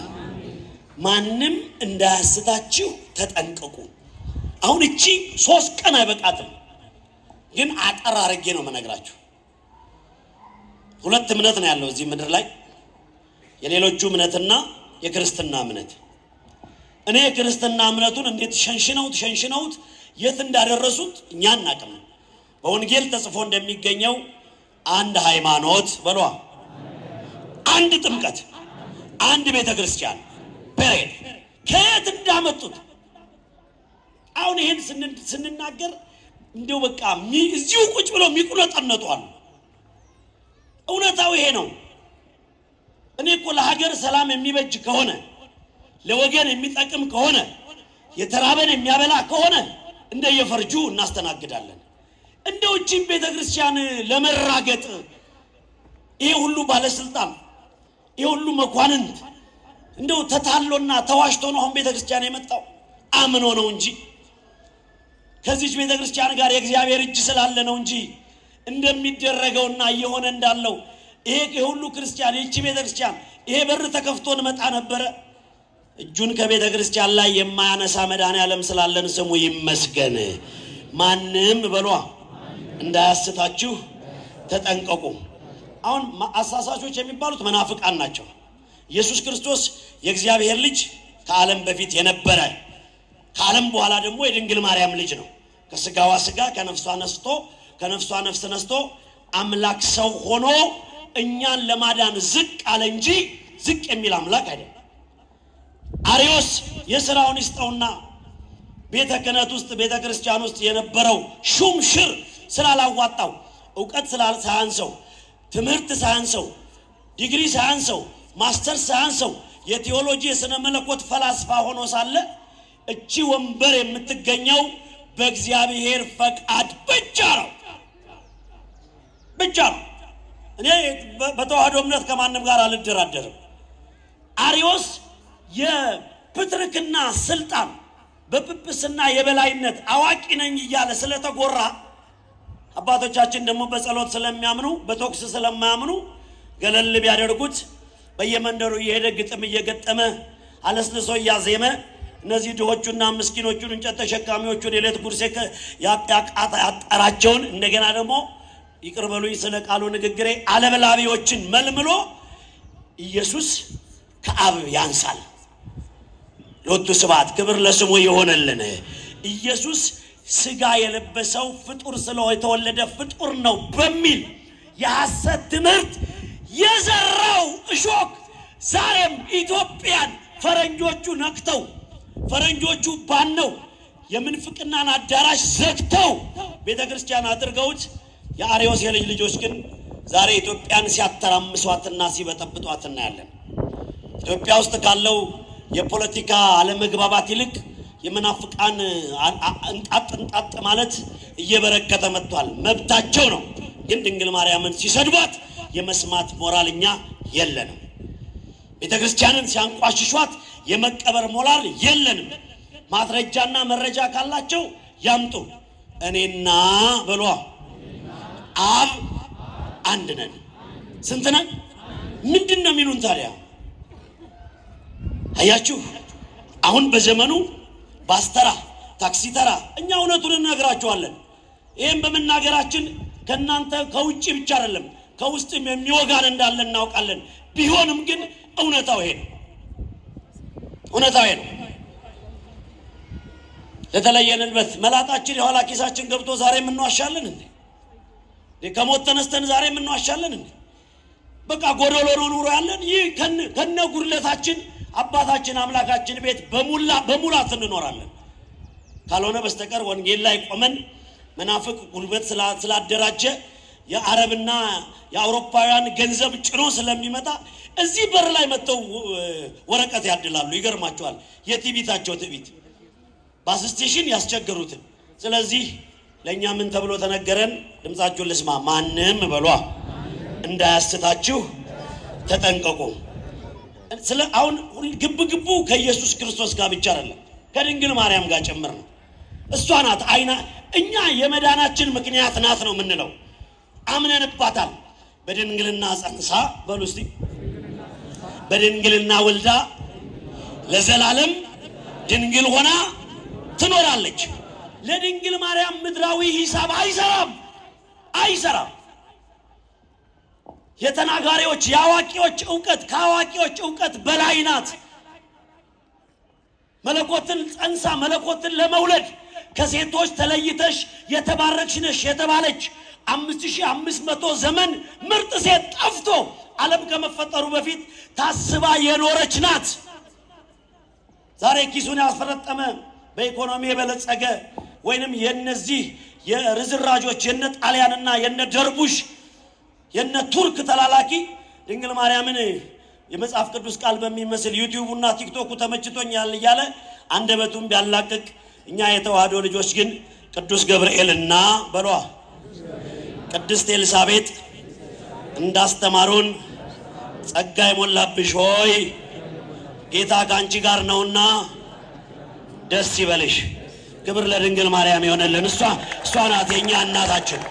ማንም እንዳያስታችሁ ተጠንቀቁ። አሁን እቺ 3 ቀን አይበቃትም፣ ግን አጠር አድርጌ ነው መነግራችሁ። 2 እምነት ነው ያለው እዚህ ምድር ላይ፣ የሌሎቹ እምነትና የክርስትና እምነት። እኔ የክርስትና እምነቱን እንዴት ሸንሽነውት የት እንዳደረሱት እኛ እናቅም። በወንጌል ተጽፎ እንደሚገኘው አንድ ሃይማኖት በሏ፣ አንድ ጥምቀት፣ አንድ ቤተ ክርስቲያን ፔሬድ። ከየት እንዳመጡት አሁን ይሄን ስንናገር እንደው በቃ እዚሁ ቁጭ ብለው የሚቁነጠነጡ አሉ። እውነታው ይሄ ነው። እኔ እኮ ለሀገር ሰላም የሚበጅ ከሆነ ለወገን የሚጠቅም ከሆነ የተራበን የሚያበላ ከሆነ እንደየፈርጁ እናስተናግዳለን። እንደው እቺን ቤተ ክርስቲያን ለመራገጥ ይሄ ሁሉ ባለስልጣን ይሄ ሁሉ መኳንንት እንደው ተታሎና ተዋሽቶ ነው አሁን ቤተ ክርስቲያን የመጣው? አምኖ ነው እንጂ ከዚህ ቤተ ክርስቲያን ጋር የእግዚአብሔር እጅ ስላለ ነው እንጂ እንደሚደረገውና እየሆነ እንዳለው ይሄ ሁሉ ክርስቲያን ይቺ ቤተ ክርስቲያን ይሄ በር ተከፍቶ እንመጣ ነበረ። እጁን ከቤተ ክርስቲያን ላይ የማያነሳ መድኃኔዓለም ስላለን ስሙ ይመስገን። ማንም በሏ እንዳያስታችሁ ተጠንቀቁ። አሁን አሳሳቾች የሚባሉት መናፍቃን ናቸው። ኢየሱስ ክርስቶስ የእግዚአብሔር ልጅ ከዓለም በፊት የነበረ ከዓለም በኋላ ደግሞ የድንግል ማርያም ልጅ ነው። ከስጋዋ ስጋ ከነፍሷ ነፍስ ነስቶ አምላክ ሰው ሆኖ እኛን ለማዳን ዝቅ አለ እንጂ ዝቅ የሚል አምላክ አይደለም። አርዮስ የሥራውን ይስጠውና ቤተ ክህነት ውስጥ ቤተ ክርስቲያን ውስጥ የነበረው ሹም ሽር ስላላዋጣው፣ እውቀት ሳያንሰው፣ ትምህርት ሳያንሰው፣ ዲግሪ ሳያንሰው፣ ማስተር ሳያንሰው የቴዎሎጂ የሥነ መለኮት ፈላስፋ ሆኖ ሳለ እቺ ወንበር የምትገኘው በእግዚአብሔር ፈቃድ ብቻ ነው። እኔ በተዋህዶ እምነት ከማንም ጋር አልደራደርም። አርዮስ የፕትርክና ስልጣን በጵጵስና የበላይነት አዋቂ ነኝ እያለ ስለተጎራ አባቶቻችን ደግሞ በጸሎት ስለሚያምኑ በተኩስ ስለማያምኑ ገለል ቢያደርጉት በየመንደሩ እየሄደ ግጥም እየገጠመ አለስልሶ እያዜመ እነዚህ ድሆቹና ምስኪኖቹን እንጨት ተሸካሚዎቹን የዕለት ጉርስ ያጣራቸውን እንደገና ደግሞ ይቅር በሉኝ ስለ ቃሉ ንግግሬ አለበላቢዎችን መልምሎ ኢየሱስ ከአብ ያንሳል። ሎቱ ስብሐት ክብር ለስሙ ይሆነልን። ኢየሱስ ስጋ የለበሰው ፍጡር ስለሆነ የተወለደ ፍጡር ነው በሚል የሐሰት ትምህርት የዘራው እሾክ ዛሬም ኢትዮጵያን ፈረንጆቹ ነክተው ፈረንጆቹ ባነው የምንፍቅናን አዳራሽ ዘግተው ቤተክርስቲያን አድርገውት የአርዮስ የልጅ ልጆች ግን ዛሬ ኢትዮጵያን ሲያተራምሷትና ሲበጠብጧት እናያለን። ኢትዮጵያ ውስጥ ካለው የፖለቲካ አለመግባባት ይልቅ የመናፍቃን እንጣጥ ማለት እየበረከተ መጥቷል። መብታቸው ነው፣ ግን ድንግል ማርያምን ሲሰድቧት የመስማት ሞራልኛ የለንም። ቤተክርስቲያንን ሲያንቋሽሿት የመቀበር ሞራል የለንም። ማስረጃና መረጃ ካላቸው ያምጡ። እኔና በሏ አብ አንድ ነን። ስንት ነን? ምንድን ነው የሚሉን ታዲያ? አያችሁ፣ አሁን በዘመኑ ባስተራ ታክሲ ተራ እኛ እውነቱን እንነግራችኋለን። ይህም በመናገራችን ከእናንተ ከውጭ ብቻ አይደለም ከውስጥም የሚወጋን እንዳለ እናውቃለን። ቢሆንም ግን እውነታው ይሄ ነው። እውነታው ይሄ ነው። ለተለየንበት መላጣችን የኋላ ኪሳችን ገብቶ ዛሬ የምንዋሻለን እንዴ? ከሞት ተነስተን ዛሬ የምንዋሻለን እንዴ? በቃ ጎደሎ ነው ኑሮ ያለን። ይህ ከነ ጉድለታችን አባታችን አምላካችን ቤት በሙላት እንኖራለን። ካልሆነ በስተቀር ወንጌል ላይ ቆመን መናፍቅ ጉልበት ስላደራጀ የአረብና የአውሮፓውያን ገንዘብ ጭኖ ስለሚመጣ እዚህ በር ላይ መጥተው ወረቀት ያድላሉ። ይገርማቸዋል። የቲቪታቸው ትዕቢት ባስ ስቴሽን ያስቸገሩትን። ስለዚህ ለእኛ ምን ተብሎ ተነገረን? ድምፃችሁን ልስማ። ማንም በሏ እንዳያስታችሁ ተጠንቀቁ። ስለ አሁን ግብግቡ ከኢየሱስ ክርስቶስ ጋር ብቻ አይደለም፣ ከድንግል ማርያም ጋር ጭምር ነው። እሷ ናት እኛ የመዳናችን ምክንያት ናት ነው የምንለው። አምነንባታል። በድንግልና ጸንሳ በሉ እስቲ በድንግልና ወልዳ ለዘላለም ድንግል ሆና ትኖራለች። ለድንግል ማርያም ምድራዊ ሂሳብ አይሰራም። የተናጋሪዎች የአዋቂዎች ዕውቀት ከአዋቂዎች ዕውቀት በላይ ናት። መለኮትን ጸንሳ መለኮትን ለመውለድ ከሴቶች ተለይተሽ የተባረክሽ ነሽ የተባለች 5500 ዘመን ምርጥ ሴት ጠፍቶ ዓለም ከመፈጠሩ በፊት ታስባ የኖረች ናት። ዛሬ ኪሱን ያስፈረጠመ በኢኮኖሚ የበለጸገ ወይንም የነዚህ የርዝራጆች የነ ጣሊያንና የነ ደርቡሽ የነ ቱርክ ተላላኪ ድንግል ማርያምን የመጽሐፍ ቅዱስ ቃል በሚመስል ዩቲዩብና ቲክቶኩ ተመችቶኛል እያለ አንደበቱን ቢያላቅቅ፣ እኛ የተዋህዶ ልጆች ግን ቅዱስ ገብርኤልና በሏ ቅድስት ኤልሳቤጥ እንዳስተማሩን ጸጋ የሞላብሽ ሆይ ጌታ ከአንቺ ጋር ነውና ደስ ይበልሽ። ክብር ለድንግል ማርያም ይሆነልን። እሷ ናት የኛ እናታችን።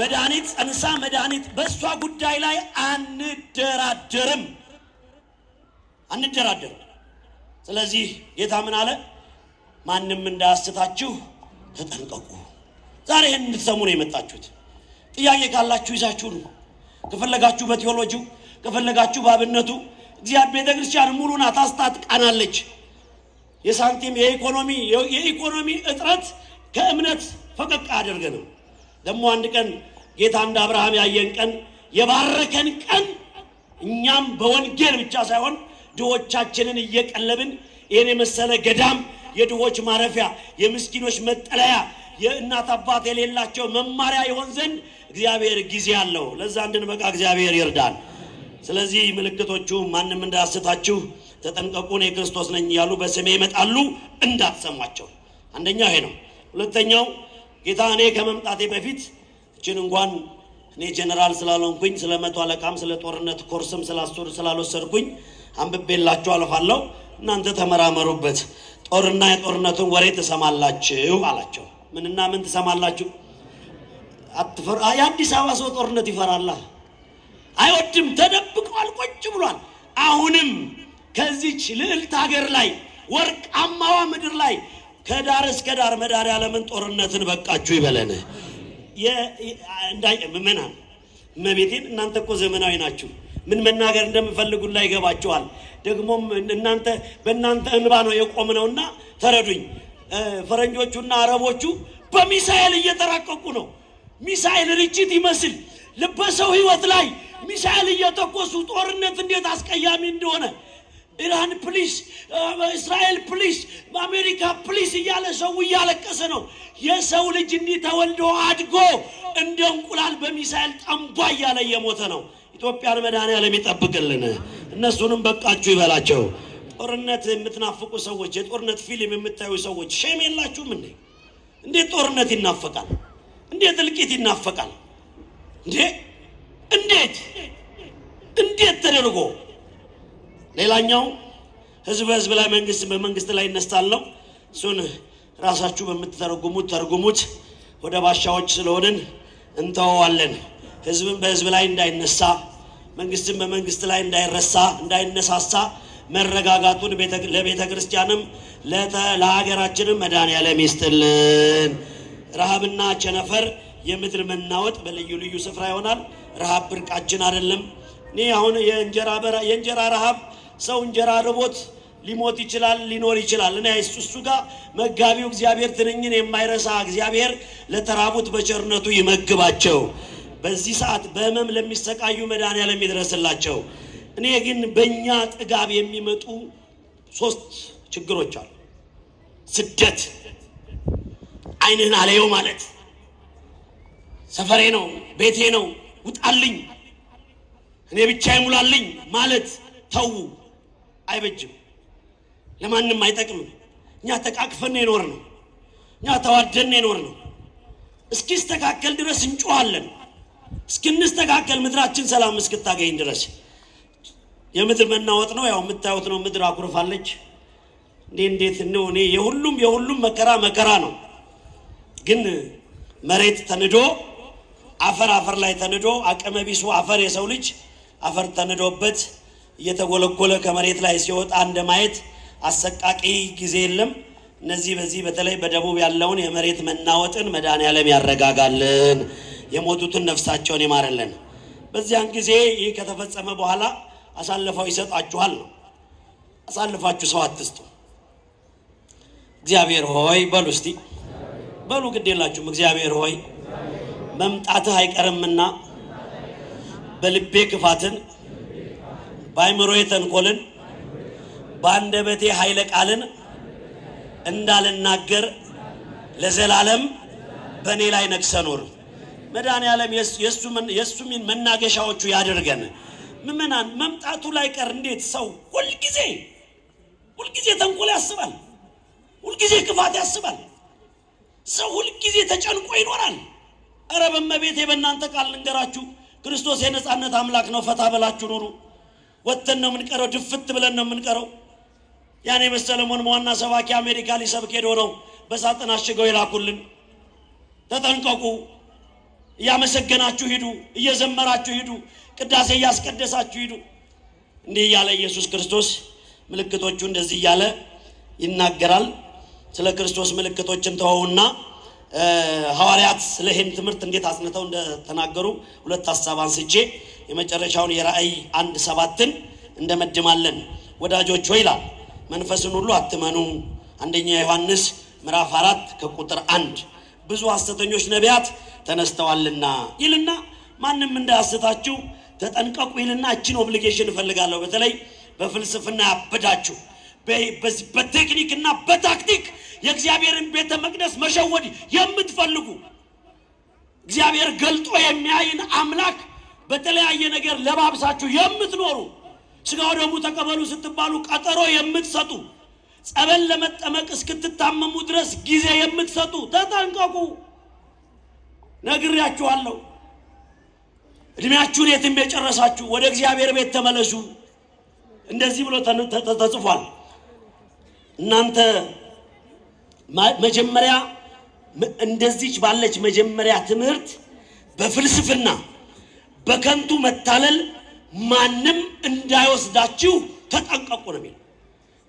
መድኃኒት ጸንሳ መድኃኒት በእሷ ጉዳይ ላይ አንደራደርም። ስለዚህ ጌታ ምን አለ? ማንም እንዳያስታችሁ ተጠንቀቁ። ዛሬ ይህን እንድትሰሙ ነው የመጣችሁት። ጥያቄ ካላችሁ ይዛችሁ ነው። ከፈለጋችሁ በቴዎሎጂው ከፈለጋችሁ በአብነቱ እግዚአብሔር ቤተክርስቲያን ሙሉ ናት፣ ታስታጥቃናለች። የሳንቲም የኢኮኖሚ እጥረት ከእምነት ፈቀቅ አድርገንም ደግሞ አንድ ቀን ጌታ እንደ አብርሃም ያየን ቀን የባረከን ቀን እኛም በወንጌል ብቻ ሳይሆን ድሆቻችንን እየቀለብን ይህን የመሰለ ገዳም የድሆች ማረፊያ የምስኪኖች መጠለያ የእናት አባት የሌላቸው መማሪያ ይሆን ዘንድ እግዚአብሔር ጊዜ አለው። ለዛ እንድንበቃ እግዚአብሔር ይርዳን። ስለዚህ ምልክቶቹ ማንም እንዳያስታችሁ ተጠንቀቁ፣ እኔ ክርስቶስ ነኝ ያሉ በስሜ ይመጣሉ እንዳትሰሟቸው። አንደኛው ይሄ ነው። ሁለተኛው ጌታ እኔ ከመምጣቴ በፊት እችን እንኳን እኔ ጀነራል ስላልሆንኩኝ ስለ መቶ አለቃም ስለ ጦርነት ኮርስም ስላልወሰድኩኝ አንብቤላችሁ አልፋለሁ። እናንተ ተመራመሩበት። ጦርና የጦርነቱን ወሬ ትሰማላችሁ አላቸው። ምንና ምን ትሰማላችሁ? የአዲስ አበባ ሰው ጦርነት ይፈራላ፣ አይወድም፣ ተደብቋል፣ ቁጭ ብሏል። አሁንም ከዚች ልዕልት ሀገር ላይ ወርቃማዋ ምድር ላይ ከዳር እስከ ዳር መድኃኔዓለምን ጦርነትን በቃችሁ ይበለን። ምእመናን እመቤቴን እናንተ እኮ ዘመናዊ ናችሁ። ምን መናገር እንደምፈልጉላ ይገባችኋል። ደግሞም በእናንተ እንባ ነው የቆምነውና ተረዱኝ። ፈረንጆቹና አረቦቹ በሚሳኤል እየተራቀቁ ነው። ሚሳኤል ርችት ይመስል በሰው ህይወት ላይ ሚሳኤል እየተኮሱ ጦርነት እንዴት አስቀያሚ እንደሆነ ኢራን ፕሊስ፣ እስራኤል ፕሊስ፣ አሜሪካ ፕሊስ እያለ ሰው እያለቀሰ ነው። የሰው ልጅ እንዲህ ተወልዶ አድጎ እንደ እንቁላል በሚሳኤል ጠንቧ እያለ እየሞተ ነው። ኢትዮጵያን መድኃኔዓለም ይጠብቅልን፣ እነሱንም በቃችሁ ይበላቸው። ጦርነት የምትናፍቁ ሰዎች፣ የጦርነት ፊልም የምታዩ ሰዎች ሼም የላችሁም እንዴ? እንዴት ጦርነት ይናፈቃል? እንዴት እልቂት ይናፈቃል? እንዴት ተደርጎ? ሌላኛው ህዝብ በህዝብ ላይ መንግስት በመንግስት ላይ ይነሳል ነው። እሱን ራሳችሁ በምትተረጉሙት ተርጉሙት። ወደ ባሻዎች ስለሆንን እንተዋዋለን። ህዝብን በህዝብ ላይ እንዳይነሳ፣ መንግስትን በመንግስት ላይ እንዳይነሳሳ መረጋጋቱን ለቤተ ክርስቲያንም ለሀገራችንም መድኃኔዓለም ይስጥልን። ረሃብና ቸነፈር የምድር መናወጥ በልዩ ልዩ ስፍራ ይሆናል። ረሃብ ብርቃችን አይደለም። እኔ አሁን የእንጀራ ረሃብ ሰው እንጀራ ርቦት ሊሞት ይችላል፣ ሊኖር ይችላል። እኔ እሱ ጋር መጋቢው እግዚአብሔር ትንኝን የማይረሳ እግዚአብሔር ለተራቡት በቸርነቱ ይመግባቸው። በዚህ ሰዓት በህመም ለሚሰቃዩ መድኃኔዓለም ይድረስላቸው። እኔ ግን በእኛ ጥጋብ የሚመጡ 3 ችግሮች አሉ። ስደት፣ ዓይንህን አለየው ማለት፣ ሰፈሬ ነው ቤቴ ነው ውጣልኝ እኔ ብቻ ይሙላልኝ ማለት ተው፣ አይበጅም፣ ለማንም አይጠቅምም። እኛ ተቃቅፈን የኖር ነው፣ እኛ ተዋደን የኖር ነው። እስኪስተካከል ድረስ እንጮሃለን። እስኪንስተካከል ምድራችን ሰላም እስክታገኝ ድረስ የምድር መናወጥ ነው። ያው የምታዩት ነው። ምድር አኩርፋለች። እንዴት ነው? እኔ የሁሉም መከራ ነው። ግን መሬት ተንዶ አፈር ላይ ተንዶ አቅመ ቢሱ አፈር የሰው ልጅ አፈር ተንዶበት እየተጎለጎለ ከመሬት ላይ ሲወጣ እንደማየት አሰቃቂ ጊዜ የለም። በዚህ በተለይ በደቡብ ያለውን የመሬት መናወጥን መድኃኔዓለም ያረጋጋልን፣ የሞቱትን ነፍሳቸውን ይማርልን። በዚያን ጊዜ ይህ ከተፈጸመ በኋላ አሳልፈው ይሰጣችኋል ነው። አሳልፋችሁ ሰው አትስጡ። እግዚአብሔር ሆይ በሉ፣ እስቲ በሉ፣ ግድ የላችሁም። እግዚአብሔር ሆይ መምጣትህ አይቀርምና በልቤ ክፋትን፣ በአይምሮዬ ተንኮልን፣ በአንደበቴ ኃይለ ቃልን እንዳልናገር ለዘላለም በእኔ ላይ ነግሰህ ኑር። መድኃኔዓለም የእሱ መናገሻዎቹ ያደርገን። ምእመናን መምጣቱ ላይ ቀር እንዴት ሰው ሁልጊዜ ተንኮል ያስባል፣ ሁልጊዜ ክፋት ያስባል። ሰው ሁልጊዜ ተጨንቆ ይኖራል። ኧረ በእመቤቴ በእናንተ ቃል ልንገራችሁ፣ ክርስቶስ የነጻነት አምላክ ነው። ፈታ በላችሁ ኑሩ። ወጥተን ነው የምንቀረው፣ ድፍት ብለን ነው የምንቀረው። ያኔ በሰለሞን ዋና ሰባኪ አሜሪካ ሊሰብክ ሄዶ ነው በሳጥን አሽገው ይላኩልን። ተጠንቀቁ። እያመሰገናችሁ ሂዱ፣ እየዘመራችሁ ሂዱ፣ ቅዳሴ እያስቀደሳችሁ ሂዱ። እንዲህ እያለ ኢየሱስ ክርስቶስ ምልክቶቹ እንደዚህ እያለ ይናገራል። ስለ ክርስቶስ ምልክቶችን ተወውና ሐዋርያት ስለ ይህን ትምህርት እንዴት አጽንተው እንደተናገሩ 2 ሐሳብ አንስቼ የመጨረሻውን የራእይ 1:7 እንደመድማለን። ወዳጆች ሆይ ይላል መንፈስን ሁሉ አትመኑ። አንደኛ ዮሐንስ ምዕራፍ 4 ከቁጥር 1 ብዙ ሐሰተኞች ነቢያት ተነስተዋልና ይልና ማንም እንዳያስታችሁ ተጠንቀቁ ይልና እቺን ኦብሊጌሽን እፈልጋለሁ። በተለይ በፍልስፍና ያበዳችሁ በቴክኒክና በታክቲክ የእግዚአብሔርን ቤተ መቅደስ መሸወድ የምትፈልጉ እግዚአብሔር ገልጦ የሚያይን አምላክ በተለያየ ነገር ለባብሳችሁ የምትኖሩ ስጋው ደሙ ተቀበሉ ስትባሉ ቀጠሮ የምትሰጡ ጸበል ለመጠመቅ እስክትታመሙ ድረስ ጊዜ የምትሰጡ ተጠንቀቁ። ነግሬያችኋለሁ። እድሜያችሁን የትም የጨረሳችሁ ወደ እግዚአብሔር ቤት ተመለሱ። እንደዚህ ብሎ ተጽፏል። እናንተ መጀመሪያ እንደዚህ ባለች መጀመሪያ ትምህርት በፍልስፍና በከንቱ መታለል ማንም እንዳይወስዳችሁ ተጠንቀቁ ነው የሚለው።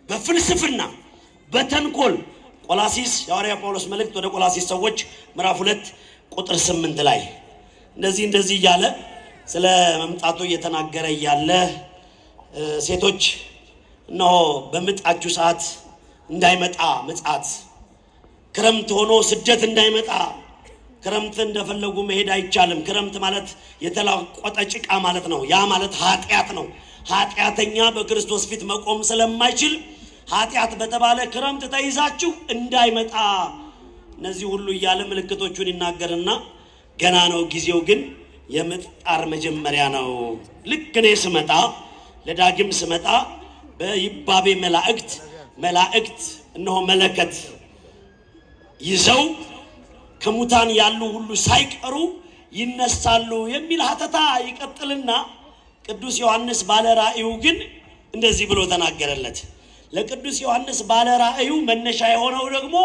በፍልስፍና በተንኮል ቆላሲስ የሐዋርያ ጳውሎስ መልእክት ወደ ቆላሲስ ሰዎች ምዕራፍ 2 ቁጥር 8 ላይ እንደዚህ እያለ ስለ መምጣቱ እየተናገረ እያለ ሴቶች ነው በምጣችሁ ሰዓት እንዳይመጣ ምጽአት ክረምት ሆኖ ስደት እንዳይመጣ ክረምት እንደፈለጉ መሄድ አይቻልም። ክረምት ማለት የተላቆጠ ጭቃ ማለት ነው። ያ ማለት ኃጢአት ነው። ኃጢአተኛ በክርስቶስ ፊት መቆም ስለማይችል ኃጢአት በተባለ ክረምት ተይዛችሁ እንዳይመጣ እነዚህ ሁሉ እያለ ምልክቶቹን ይናገርና ገና ነው ጊዜው ግን የምጣር መጀመሪያ ነው። ልክ እኔ ስመጣ ለዳግም ስመጣ በይባቤ መላእክት እነሆ መለከት ይዘው ከሙታን ያሉ ሁሉ ሳይቀሩ ይነሳሉ የሚል ሐተታ ይቀጥልና ቅዱስ ዮሐንስ ባለ ራእዩ ግን እንደዚህ ብሎ ተናገረለት። ለቅዱስ ዮሐንስ ባለ ራእዩ መነሻ የሆነው ደግሞ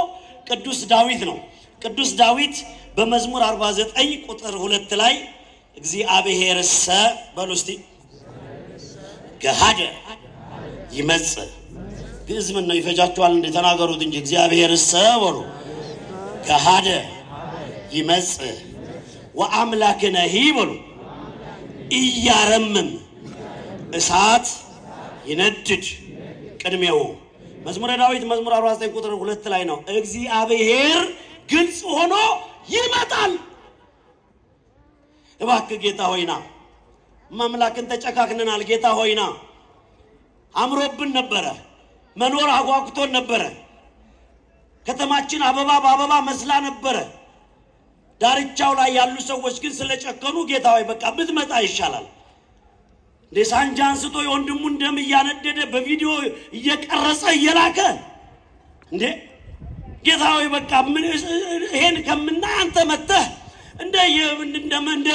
ቅዱስ ዳዊት ነው። ቅዱስ ዳዊት በመዝሙር 49 ቁጥር 2 ላይ እግዚአብሔርሰ በሉ እስቲ ገሃደ ይመጽእ ግዕዝ ምን ነው ይፈጃችኋል እንደ ተናገሩት እንጂ እግዚአብሔርሰ በሉ ገሃደ ይመጽእ ወአምላክነሂ በሉ ኢያረምም እሳት ይነድድ ቅድሜው። መዝሙረ ዳዊት መዝሙር 49 ቁጥር 2 ላይ ነው። እግዚአብሔር ግልጽ ሆኖ ይመጣል። እባክህ ጌታ ሆይና ማምላክን ተጨካክነናል። ጌታ ሆይና አምሮብን ነበረ፣ መኖር አጓጉቶን ነበረ፣ ከተማችን አበባ በአበባ መስላ ነበረ። ዳርቻው ላይ ያሉ ሰዎች ግን ስለጨከኑ ጌታ ሆይ በቃ ብትመጣ ይሻላል። ሳንጃ አንስቶ የወንድሙን ደም እያነደደ በቪዲዮ እየቀረጸ እየላከ ጌታ ሆይ በቃ ይሄን ከምናይ አንተ መጥተህ እንደ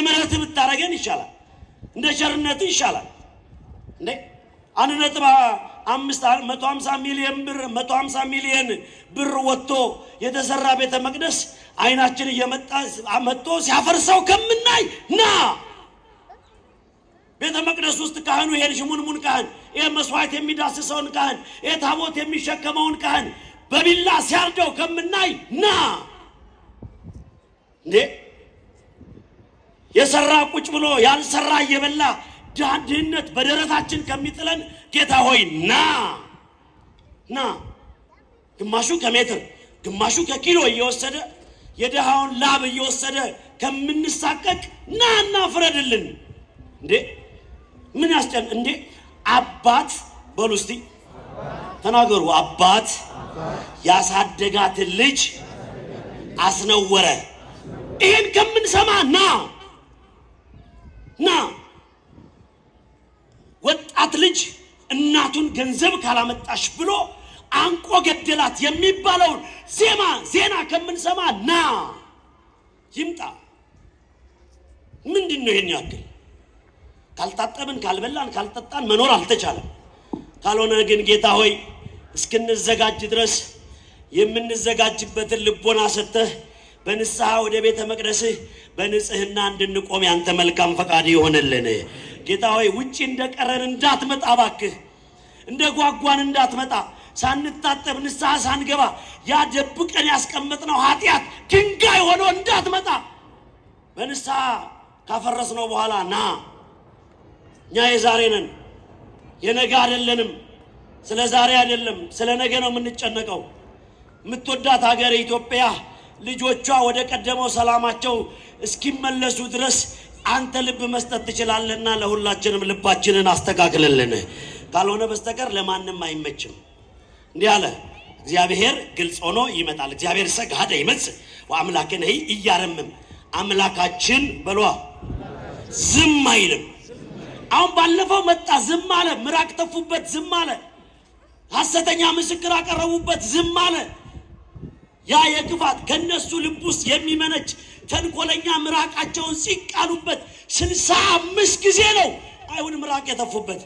ምሕረት ብታረገን ይሻላል፣ እንደ ቸርነት ይሻላል። 150 ሚሊዮን ብር ወጥቶ የተሰራ ቤተ መቅደስ አይናችን እየመጣ መጥቶ ሲያፈርሰው ከምናይ ና ቤተ መቅደስ ውስጥ ካህኑ ይሄን ሽሙንሙን ካህን ይሄ መስዋዕት የሚዳስሰውን ካህን ይሄ ታቦት የሚሸከመውን ካህን በቢላ ሲያርደው ከምናይ ና የሰራ ቁጭ ብሎ ያልሰራ እየበላ ድህነት በደረታችን ከሚጥለን ጌታ ሆይ ና ግማሹ ከሜትር ግማሹ ከኪሎ እየወሰደ የደሃውን ላብ እየወሰደ ከምንሳቀቅ ና ፍረድልን። ምን ያስጨን አባት በሉ እስቲ ተናገሩ። አባት ያሳደጋትን ልጅ አስነወረ። ይሄን ከምንሰማ ና ወጣት ልጅ እናቱን ገንዘብ ካላመጣሽ ብሎ አንቆ ገደላት የሚባለውን ዜና ከምንሰማ ና ይምጣ። ምንድነው ይሄን ያክል? ካልታጠብን ካልበላን ካልጠጣን መኖር አልተቻለም። ካልሆነ ግን ጌታ ሆይ እስክንዘጋጅ ድረስ የምንዘጋጅበትን ልቦና ሰጥተህ በንስሐ ወደ ቤተ መቅደስህ በንጽህና እንድንቆም ያንተ መልካም ፈቃድ ይሆንልን። ጌታ ሆይ ውጪ እንደቀረን እንዳትመጣ ባክህ፣ እንደ ጓጓን እንዳትመጣ፣ ሳንታጠብ ንስሐ ሳንገባ ያ ደብቀን ያስቀመጥነው ኃጢአት ድንጋይ ሆኖ እንዳትመጣ በንስሐ ካፈረስነው በኋላ ና። እኛ የዛሬ ነን፣ የነገ አይደለንም። ስለ ዛሬ አይደለም ስለ ነገ ነው የምንጨነቀው። የምትወዳት ሀገር ኢትዮጵያ ልጆቿ ወደ ቀደመው ሰላማቸው እስኪመለሱ ድረስ አንተ ልብ መስጠት ትችላለህና ለሁላችንም ልባችንን አስተካክልልን። ካልሆነ በስተቀር ለማንም አይመችም። እንዲህ አለ እግዚአብሔር ግልጽ ሆኖ ይመጣል። እግዚአብሔር ሰጋደ ይመጽእ ወአምላክነ ኢያረምም አምላካችን በሏ ዝም አይልም። አሁን ባለፈው መጣ ዝም አለ። ምራቅ ተፉበት ዝም አለ። ሐሰተኛ ምስክር አቀረቡበት ዝም አለ። ያ የክፋት ከነሱ ልብ ውስጥ የሚመነጭ ተንኮለኛ ምራቃቸውን ሲቃሉበት 65 ጊዜ ነው አይሁድ ምራቅ የተፉበት።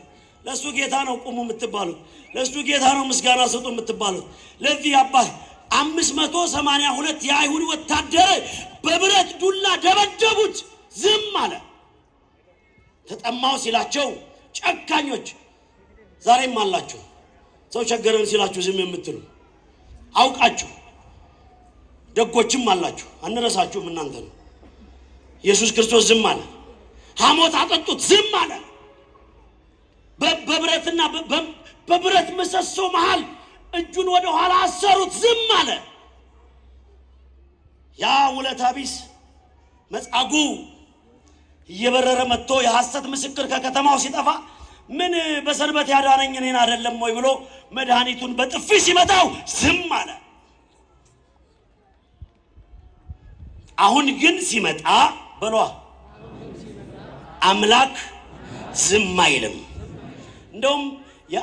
ለሱ ጌታ ነው ቁሙ የምትባሉት፣ ለሱ ጌታ ነው ምስጋና ስጡ የምትባሉት። ለዚህ አባት 582 የአይሁድ ወታደር በብረት ዱላ ደበደቡት፣ ዝም አለ። ተጠማው ሲላቸው ጨካኞች ዛሬም አላችሁ። ሰው ቸገረን ሲላችሁ ዝም የምትሉ አውቃችሁ ደጎችም አላችሁ አንረሳችሁም እናንተ ነው። ኢየሱስ ክርስቶስ ዝም አለ። ሐሞት አጠጡት ዝም አለ። በብረትና በብረት ምሰሶ መሃል እጁን ወደ ኋላ አሰሩት ዝም አለ። ያ ውለታ ቢስ መጻጉዕ እየበረረ መጥቶ የሐሰት ምስክር ከከተማው ሲጠፋ ምን በሰንበት ያዳነኝ እኔን አይደለም ወይ ብሎ መድኃኒቱን በጥፊ ሲመታው ዝም አለ። አሁን ግን ሲመጣ በሏ አምላክ ዝም አይልም። እንደውም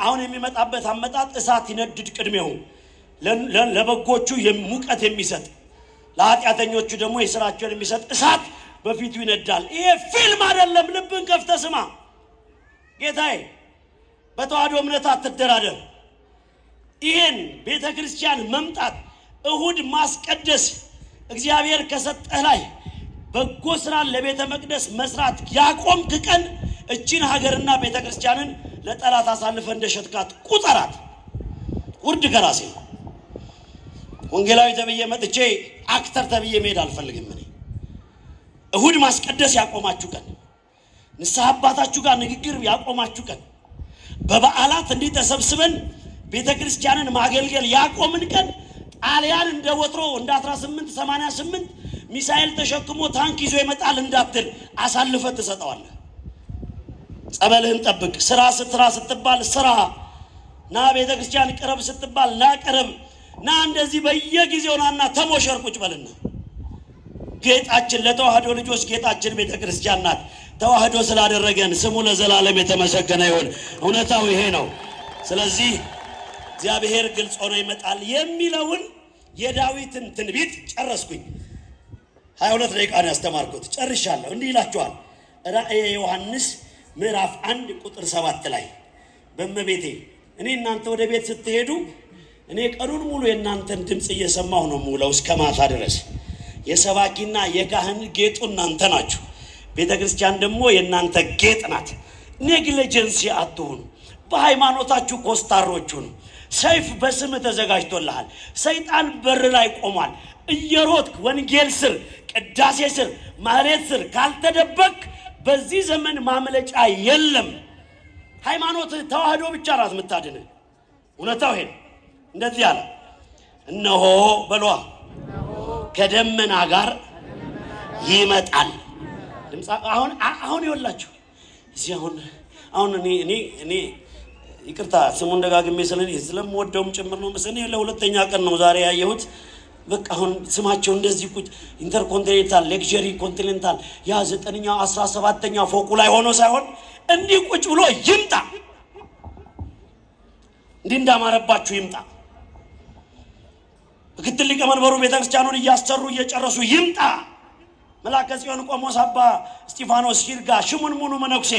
አሁን የሚመጣበት አመጣጥ እሳት ይነድድ ቅድሜው ለበጎቹ ሙቀት የሚሰጥ ለኃጢአተኞቹ ደግሞ የሥራቸውን የሚሰጥ እሳት በፊቱ ይነዳል። ይሄ ፊልም አይደለም። ልብን ከፍተህ ስማ ጌታዬ። በተዋህዶ እምነት አትደራደር። ይሄን ቤተ ክርስቲያን መምጣት እሁድ ማስቀደስ እግዚአብሔር ከሰጠህ ላይ በጎ ስራን ለቤተ መቅደስ መስራት ያቆምክ ቀን እቺን ሀገርና ቤተ ክርስቲያንን ለጠላት አሳልፈ እንደሸጥካት ቁጠራት። ውርድ ከራሴ ወንጌላዊ ተብዬ መጥቼ አክተር ተብዬ መሄድ አልፈልግም። እኔ እሁድ ማስቀደስ ያቆማችሁ ቀን፣ ንስሐ አባታችሁ ጋር ንግግር ያቆማችሁ ቀን፣ በበዓላት እንዲህ ተሰብስበን ቤተ ክርስቲያንን ማገልገል ያቆምን ቀን ጣሊያን እንደ ወትሮ እንደ 1888 ሚሳኤል ተሸክሞ ታንክ ይዞ ይመጣል እንዳትል አሳልፈ ትሰጠዋለህ። ጸበልህን ጠብቅ። ስራ ስትባል ስራ፣ ና ቤተ ክርስቲያን ቅረብ ስትባል ና ቅረብ፣ ና እንደዚህ በየጊዜው ናና ተሞሸር ቁጭ በልና። ጌጣችን ለተዋህዶ ልጆች ጌጣችን ቤተ ክርስቲያን ናት። ተዋህዶ ስላደረገን ስሙ ለዘላለም የተመሰገነ ይሁን። እውነታው ይሄ ነው። ስለዚህ እግዚአብሔር ግልጽ ሆኖ ይመጣል የሚለውን የዳዊትን ትንቢት ጨረስኩኝ። 22 ደቂቃ ነው ያስተማርኩት፣ ጨርሻለሁ። እንዲህ ይላችኋል ራእየ ዮሐንስ ምዕራፍ 1 ቁጥር 7 ላይ በእመቤቴ እኔ እናንተ ወደ ቤት ስትሄዱ እኔ ቀኑን ሙሉ የእናንተን ድምፅ እየሰማሁ ነው የምውለው እስከ ማታ ድረስ። የሰባኪና የካህን ጌጡ እናንተ ናችሁ። ቤተ ክርስቲያን ደግሞ የእናንተ ጌጥ ናት። ኔግሊጀንሲ አትሁኑ። በሃይማኖታችሁ ኮስታሮች ሁኑ። ሰይፍ በስም ተዘጋጅቶልሃል። ሰይጣን በር ላይ ቆሟል። እየሮጥክ ወንጌል ስር፣ ቅዳሴ ስር፣ ማህሌት ስር ካልተደበቅ በዚህ ዘመን ማምለጫ የለም። ሃይማኖት ተዋህዶ ብቻ ናት የምታድን። እውነታው ይሄ እንደዚህ አለ። እነሆ በሏ ከደመና ጋር ይመጣል። ድምጻ አሁን ይወላችሁ እዚህ አሁን እኔ ይቅርታ ስሙን ደጋግሜ ስለምወደውም ጭምር ነው መሰለኝ ለሁለተኛ ቀን ነው ዛሬ ያየሁት። በቃ አሁን ስማቸው እንደዚህ ቁጭ ኢንተርኮንቲኔንታል ሌክዠሪ ኮንቲኔንታል ያ 9ኛው 17ኛው ፎቁ ላይ ሆኖ ሳይሆን እንዲህ ቁጭ ብሎ ይምጣ። እንዲህ እንዳማረባችሁ ይምጣ። ምክትል ሊቀመንበሩ ቤተክርስቲያኑን እያሰሩ እየጨረሱ ይምጣ። መልአከ ጽዮን ቆሞስ አባ እስጢፋኖስ ሂርጋ ሽሙንሙኑ መነኩሴ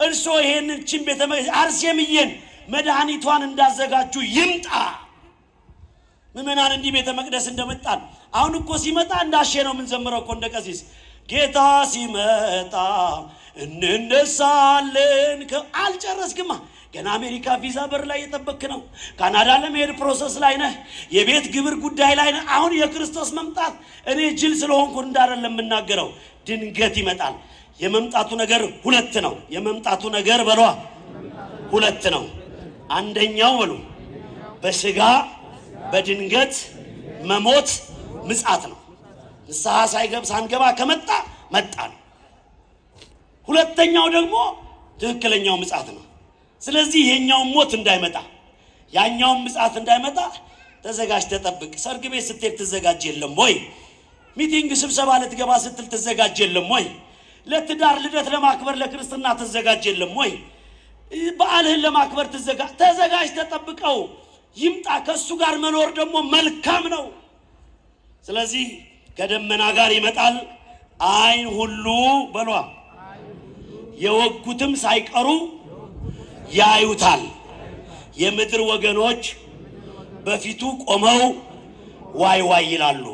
እርሶ ይሄንን ችን ቤተ አርሴምዬን መድኃኒቷን እንዳዘጋጁ ይምጣ። ምእመናን እንዲህ ቤተ መቅደስ እንደመጣን አሁን እኮ ሲመጣ እንዳሼ ነው የምንዘምረው እኮ እንደ ቀሲስ ጌታ ሲመጣ እንነሳለን። አልጨረስክማ ገና አሜሪካ ቪዛ በር ላይ የጠበክ ነው። ካናዳ ለመሄድ ፕሮሰስ ላይ ነህ። የቤት ግብር ጉዳይ ላይ ነህ። አሁን የክርስቶስ መምጣት እኔ ጅል ስለሆንኩ እንዳደለም የምናገረው ድንገት ይመጣል። የመምጣቱ ነገር ሁለት ነው። የመምጣቱ ነገር በሏ ሁለት ነው። አንደኛው በሉ በስጋ በድንገት መሞት ምጽአት ነው። ንስሐ ሳንገባ ከመጣ መጣ ነው። ሁለተኛው ደግሞ ትክክለኛው ምጽአት ነው። ስለዚህ ይሄኛው ሞት እንዳይመጣ ያኛው ምጽአት እንዳይመጣ ተዘጋጅ ተጠብቅ። ሰርግ ቤት ስትሄድ ትዘጋጅ የለም ወይ? ሚቲንግ ስብሰባ ልትገባ ስትል ትዘጋጅ የለም ወይ? ለትዳር ልደት ለማክበር ለክርስትና ትዘጋጅ የለም ወይ? በዓልህን ለማክበር ተዘጋጅ ተጠብቀው ይምጣ። ከሱ ጋር መኖር ደግሞ መልካም ነው። ስለዚህ ከደመና ጋር ይመጣል። አይን ሁሉ በሏ የወጉትም ሳይቀሩ ያዩታል። የምድር ወገኖች በፊቱ ቆመው ዋይ ዋይ ይላሉ።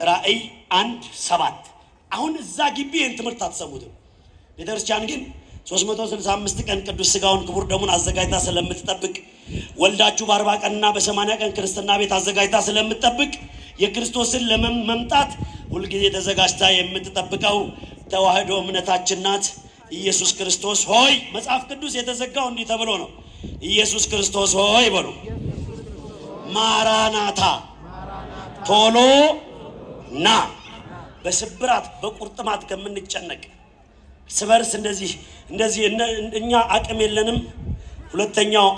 ራእይ 1:7 አሁን እዛ ግቢ ይህን ትምህርት አትሰሙትም። ቤተክርስቲያን ግን 365 ቀን ቅዱስ ሥጋውን ክቡር ደሙን አዘጋጅታ ስለምትጠብቅ ወልዳችሁ በ40 ቀንና በ80 ቀን ክርስትና ቤት አዘጋጅታ ስለምትጠብቅ የክርስቶስን ለመምጣት ሁልጊዜ ተዘጋጅታ የምትጠብቀው ተዋህዶ እምነታችን ናት። ኢየሱስ ክርስቶስ ሆይ መጽሐፍ ቅዱስ የተዘጋው እንዲህ ተብሎ ነው። ኢየሱስ ክርስቶስ ሆይ በሉ። ማራናታ ቶሎ ና። በስብራት በቁርጥማት ከምንጨነቅ ስበርስ እንደዚህ እኛ አቅም የለንም።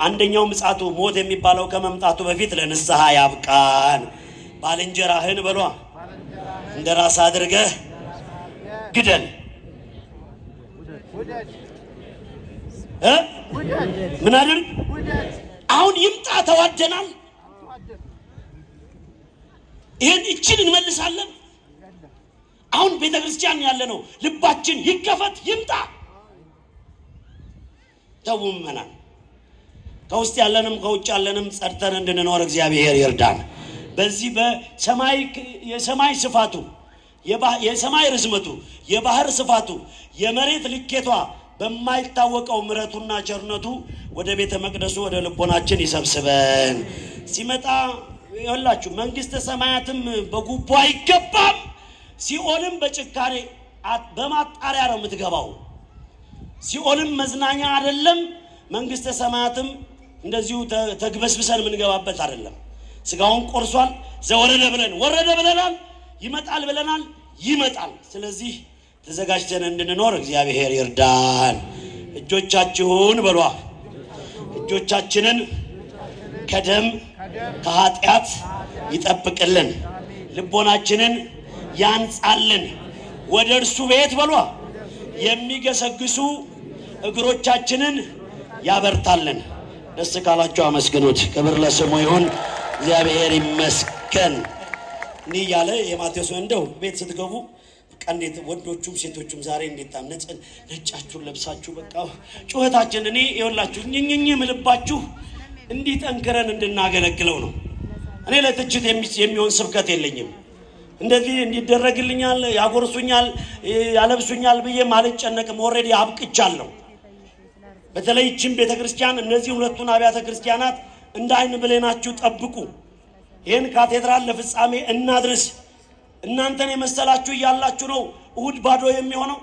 አንደኛው ምጽአቱ ሞት የሚባለው ከመምጣቱ በፊት ለንስሐ ያብቃን። ባልንጀራህን በሏ እንደ ራስ አድርገህ ግደል። ምን አድርግ? አሁን ይምጣ። ተዋደናል። እችን እንመልሳለን። አሁን ቤተክርስቲያን ያለ ነው። ልባችን ይከፈት፣ ይምጣ። ተውመናል። ከውስጥ ያለንም ከውጭ ያለንም ጸድተን እንድንኖር እግዚአብሔር ይርዳን። በዚህ የሰማይ ስፋቱ፣ የሰማይ ርዝመቱ፣ የባህር ስፋቱ፣ የመሬት ልኬቷ በማይታወቀው ምሕረቱና ቸርነቱ ወደ ቤተ መቅደሱ ወደ ልቦናችን ይሰብስበን። ሲመጣ ይኸውላችሁ መንግስተ ሰማያትም በጉቦ አይገባም። ሲኦልም በጭካኔ በማጣሪያ ነው የምትገባው። ሲኦልም መዝናኛ አይደለም። መንግስተ ሰማያትም እንደዚሁ ተግበስብሰን የምንገባበት አይደለም። ስጋውን ቆርሷል። ዘወረደ ብለን ወረደ ብለናል። ይመጣል ብለናል፣ ይመጣል። ስለዚህ ተዘጋጅተን እንድንኖር እግዚአብሔር ይርዳን። እጆቻችሁን በሏ። እጆቻችንን ከደም ከኃጢአት ይጠብቅልን፣ ልቦናችንን ያንጻልን፣ ወደ እርሱ ቤት በሏ የሚገሰግሱ እግሮቻችንን ያበርታልን። ደስ ካላችሁ አመስግኑት። ክብር ለስሙ ይሁን። እግዚአብሔር ይመስገን። እንዲህ እያለ የማቴዎስ እንደው ቤት ስትገቡ እንዴት ወንዶቹም ሴቶቹም ዛሬ እንዴት ነጫችሁን ለብሳችሁ በቃ ጩኸታችን እኔ ይኸውላችሁ እኝኝ ምልባችሁ እንዲህ ጠንክረን እንድናገለግለው ነው። እኔ ለትችት የሚሆን ስብከት የለኝም። እንደዚህ እንዲደረግልኛል፣ ያጎርሱኛል፣ ያለብሱኛል ብዬ ማልጨነቅም። ኦልሬዲ አብቅቻለሁ። በተለይ ይህችን ቤተክርስቲያን እነዚህ ሁለቱን አብያተ ክርስቲያናት እንደ አይን ብሌናችሁ ጠብቁ። ይህን ካቴድራል ለፍጻሜ እናድርስ። እናንተን የመሰላችሁ እያላችሁ ነው እሁድ ባዶ የሚሆነው።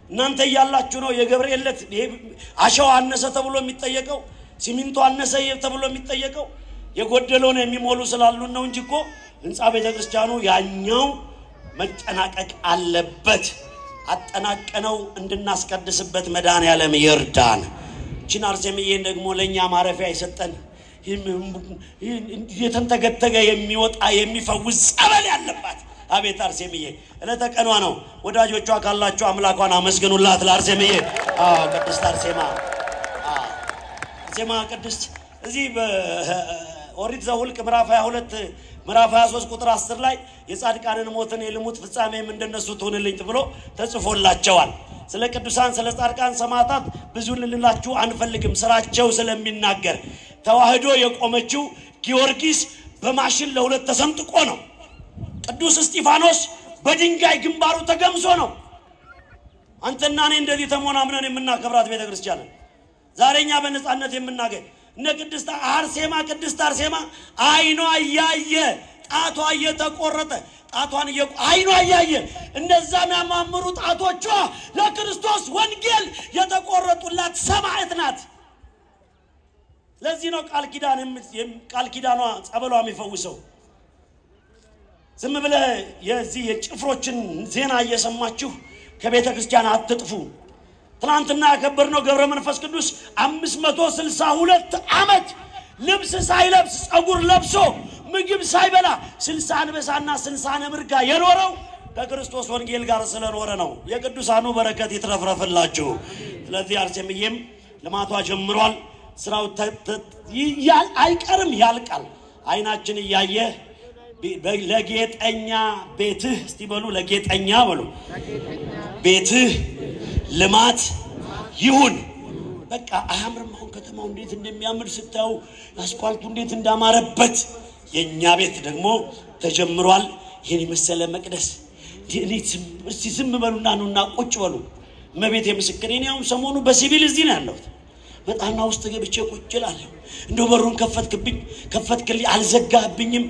እናንተ እያላችሁ ነው የገብርኤል ዕለት አሸዋ አነሰ ተብሎ የሚጠየቀው፣ ሲሚንቶ አነሰ ተብሎ የሚጠየቀው። የጎደለውን የሚሞሉ ስላሉን ነው እንጂ እኮ ህንፃ ቤተክርስቲያኑ ያኛው መጠናቀቅ አለበት። አጠናቀነው እንድናስቀድስበት መድኃኔዓለም ይርዳን። እቺን አርሴምዬን ደግሞ ለእኛ ማረፊያ የሰጠን የተንተገተገ የሚወጣ የሚፈውስ ጸበል ያለባት አቤት አርሴምዬ ዕለተ ቀኗ ነው። ወዳጆቿ ካላችሁ አምላኳን አመስግኑላት ለአርሴምዬ። ቅድስት አርሴማ ቅድስት እዚህ በኦሪት ዘኍልቍ ምዕራፍ 22 ምዕራፍ 23 ቁጥር 10 ላይ የጻድቃንን ሞትን የልሙት ፍጻሜም እንደነሱ ትሆንልኝ ብሎ ተጽፎላቸዋል። ስለ ቅዱሳን ስለ ጻድቃን ሰማዕታት ብዙ ልንላችሁ አንፈልግም፣ ስራቸው ስለሚናገር። ተዋህዶ የቆመችው ጊዮርጊስ በማሽን ለሁለት ተሰንጥቆ ነው። ቅዱስ እስጢፋኖስ በድንጋይ ግንባሩ ተገምሶ ነው። አንተና እኔ እንደዚህ ተሞናምነን የምናከብራት ቤተክርስቲያን ዛሬኛ በነጻነት የምናገኝ እነ ቅድስት አርሴማ አይኗ እያየ ጣቷ እየተቆረጠ አይኗ እያየ እነዛ የሚያማምሩ ጣቶቿ ለክርስቶስ ወንጌል የተቆረጡላት ሰማዕት ናት። ለዚህ ነው ቃል ኪዳኗ ጸበሏ የሚፈውሰው። ዝም ብለህ የዚህ የጭፍሮችን ዜና እየሰማችሁ ከቤተ ክርስቲያን አትጥፉ። ትናንትና ያከበርነው ገብረ መንፈስ ቅዱስ 562 ዓመት ልብስ ሳይለብስ ጸጉር ለብሶ ምግብ ሳይበላ 60 አንበሳና 60 ነብር ጋር የኖረው ከክርስቶስ ወንጌል ጋር ስለኖረ ነው። የቅዱሳኑ በረከት ይትረፍረፍላችሁ። ስለዚህ አርሴምዬም ልማቷ ጀምሯል። ስራው አይቀርም፣ ያልቃል። አይናችን እያየ ለጌጠኛ ቤትህ እስቲ በሉ፣ ለጌጠኛ በሉ ቤትህ ልማት ይሁን። በቃ አያምርም? አሁን ከተማው እንዴት እንደሚያምር ስታዩ፣ አስፋልቱ እንዴት እንዳማረበት። የኛ ቤት ደግሞ ተጀምሯል። ይሄን የመሰለ መቅደስ እስቲ ዝም በሉና ኑና ቁጭ በሉ። እመቤቴ ምስክሬ ነው። ሰሞኑ በሲቪል እዚህ ነው ያለሁት። መጣና ውስጥ ገብቼ ቁጭ እላለሁ። እንደው በሩን ከፈትክልኝ፣ አልዘጋህብኝም፣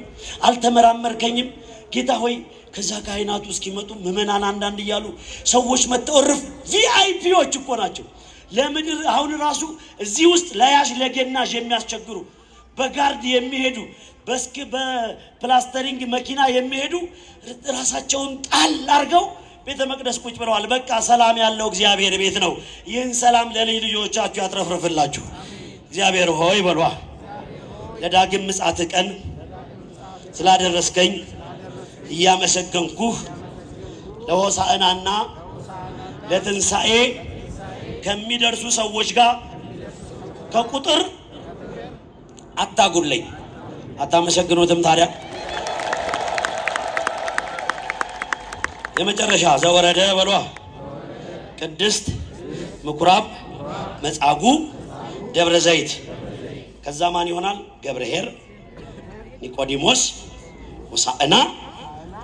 አልተመራመርከኝም። ጌታ ሆይ ከዛ ካህናቱ እስኪመጡ ምዕመናን አንዳንድ እያሉ ሰዎች መጥተው እርፍ ቪአይፒዎች እኮ ናቸው። ለምድር አሁን ራሱ እዚህ ውስጥ ለያዥ ለገናዥ የሚያስቸግሩ በጋርድ የሚሄዱ በፕላስተሪንግ መኪና የሚሄዱ ራሳቸውን ጣል አድርገው ቤተ መቅደስ ቁጭ ብለዋል። በቃ ሰላም ያለው እግዚአብሔር ቤት ነው። ይህን ሰላም ለልጅ ልጆቻችሁ ያትረፍርፍላችሁ። እግዚአብሔር ሆይ በሏ። ለዳግም ምጽአት ቀን ስላደረስከኝ እያመሰገንኩህ ለሆሳዕናና ለትንሣኤ ከሚደርሱ ሰዎች ጋር ከቁጥር አታጉለኝ። አታመሰግኑትም ታዲያ? የመጨረሻ ዘወረደ በሏ። ቅድስት፣ ምኩራብ፣ መጻጉዕ፣ ደብረ ዘይት። ከዛ ማን ይሆናል? ገብርኄር፣ ኒቆዲሞስ፣ ሆሳዕና፣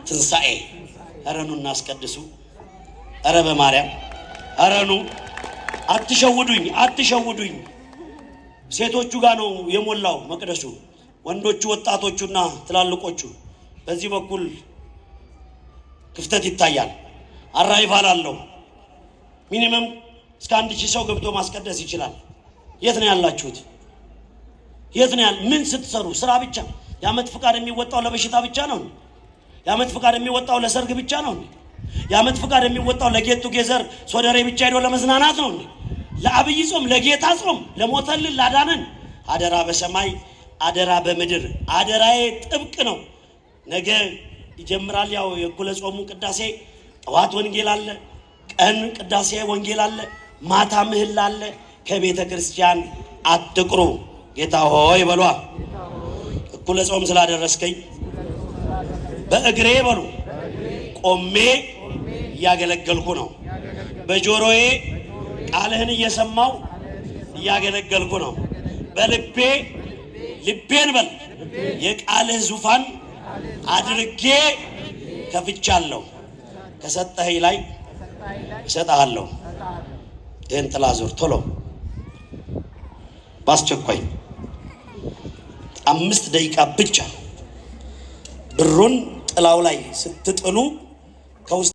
ትንሣኤ። ኧረ ኑ እናስቀድሱ። ኧረ በማርያም ኧረ ኑ። አትሸውዱኝ። ሴቶቹ ጋር ነው የሞላው መቅደሱ፣ ወንዶቹ ወጣቶቹና ትላልቆቹ። በዚህ በኩል ክፍተት ይታያል። አራይቫል አለው። ሚኒመም እስከ 1000 ሰው ገብቶ ማስቀደስ ይችላል። የት ነው ያላችሁት? ምን ስትሰሩ? ስራ ብቻ። የዓመት ፍቃድ የሚወጣው ለበሽታ ብቻ ነው። የዓመት ፍቃድ የሚወጣው ለሰርግ ብቻ ነው። የዓመት ፍቃድ የሚወጣው ለጌት ቱጌዘር ሶደሬ ብቻ ሄዶ ለመዝናናት ነው። ለአብይ ጾም፣ ለጌታ ጾም፣ ለሞተልን ላዳነን አደራ በሰማይ አደራ በምድር አደራዬ ጥብቅ ነው። ነገ ይጀምራል። ያው የእኩለ ጾሙ ቅዳሴ ጠዋት ወንጌል አለ፣ ቀን ቅዳሴ ወንጌል አለ፣ ማታ ምህላ አለ። ከቤተ ክርስቲያን አትቅሩ። ጌታ ሆይ በሏ። እኩለ ጾም ስላደረስከኝ በእግሬ በሉ ቆሜ እያገለገልኩ ነው። በጆሮዬ ቃልህን እየሰማው እያገለገልኩ ነው። በልቤ ልቤን በል የቃልህ ዙፋን አድርጌ ከፍቻለሁ። ከሰጠኸኝ ላይ እሰጥሃለሁ። ይህን ጥላ ዙር ቶሎ ባስቸኳይ 5 ደቂቃ ብቻ ብሩን ጥላው ላይ ስትጥሉ ከውስጥ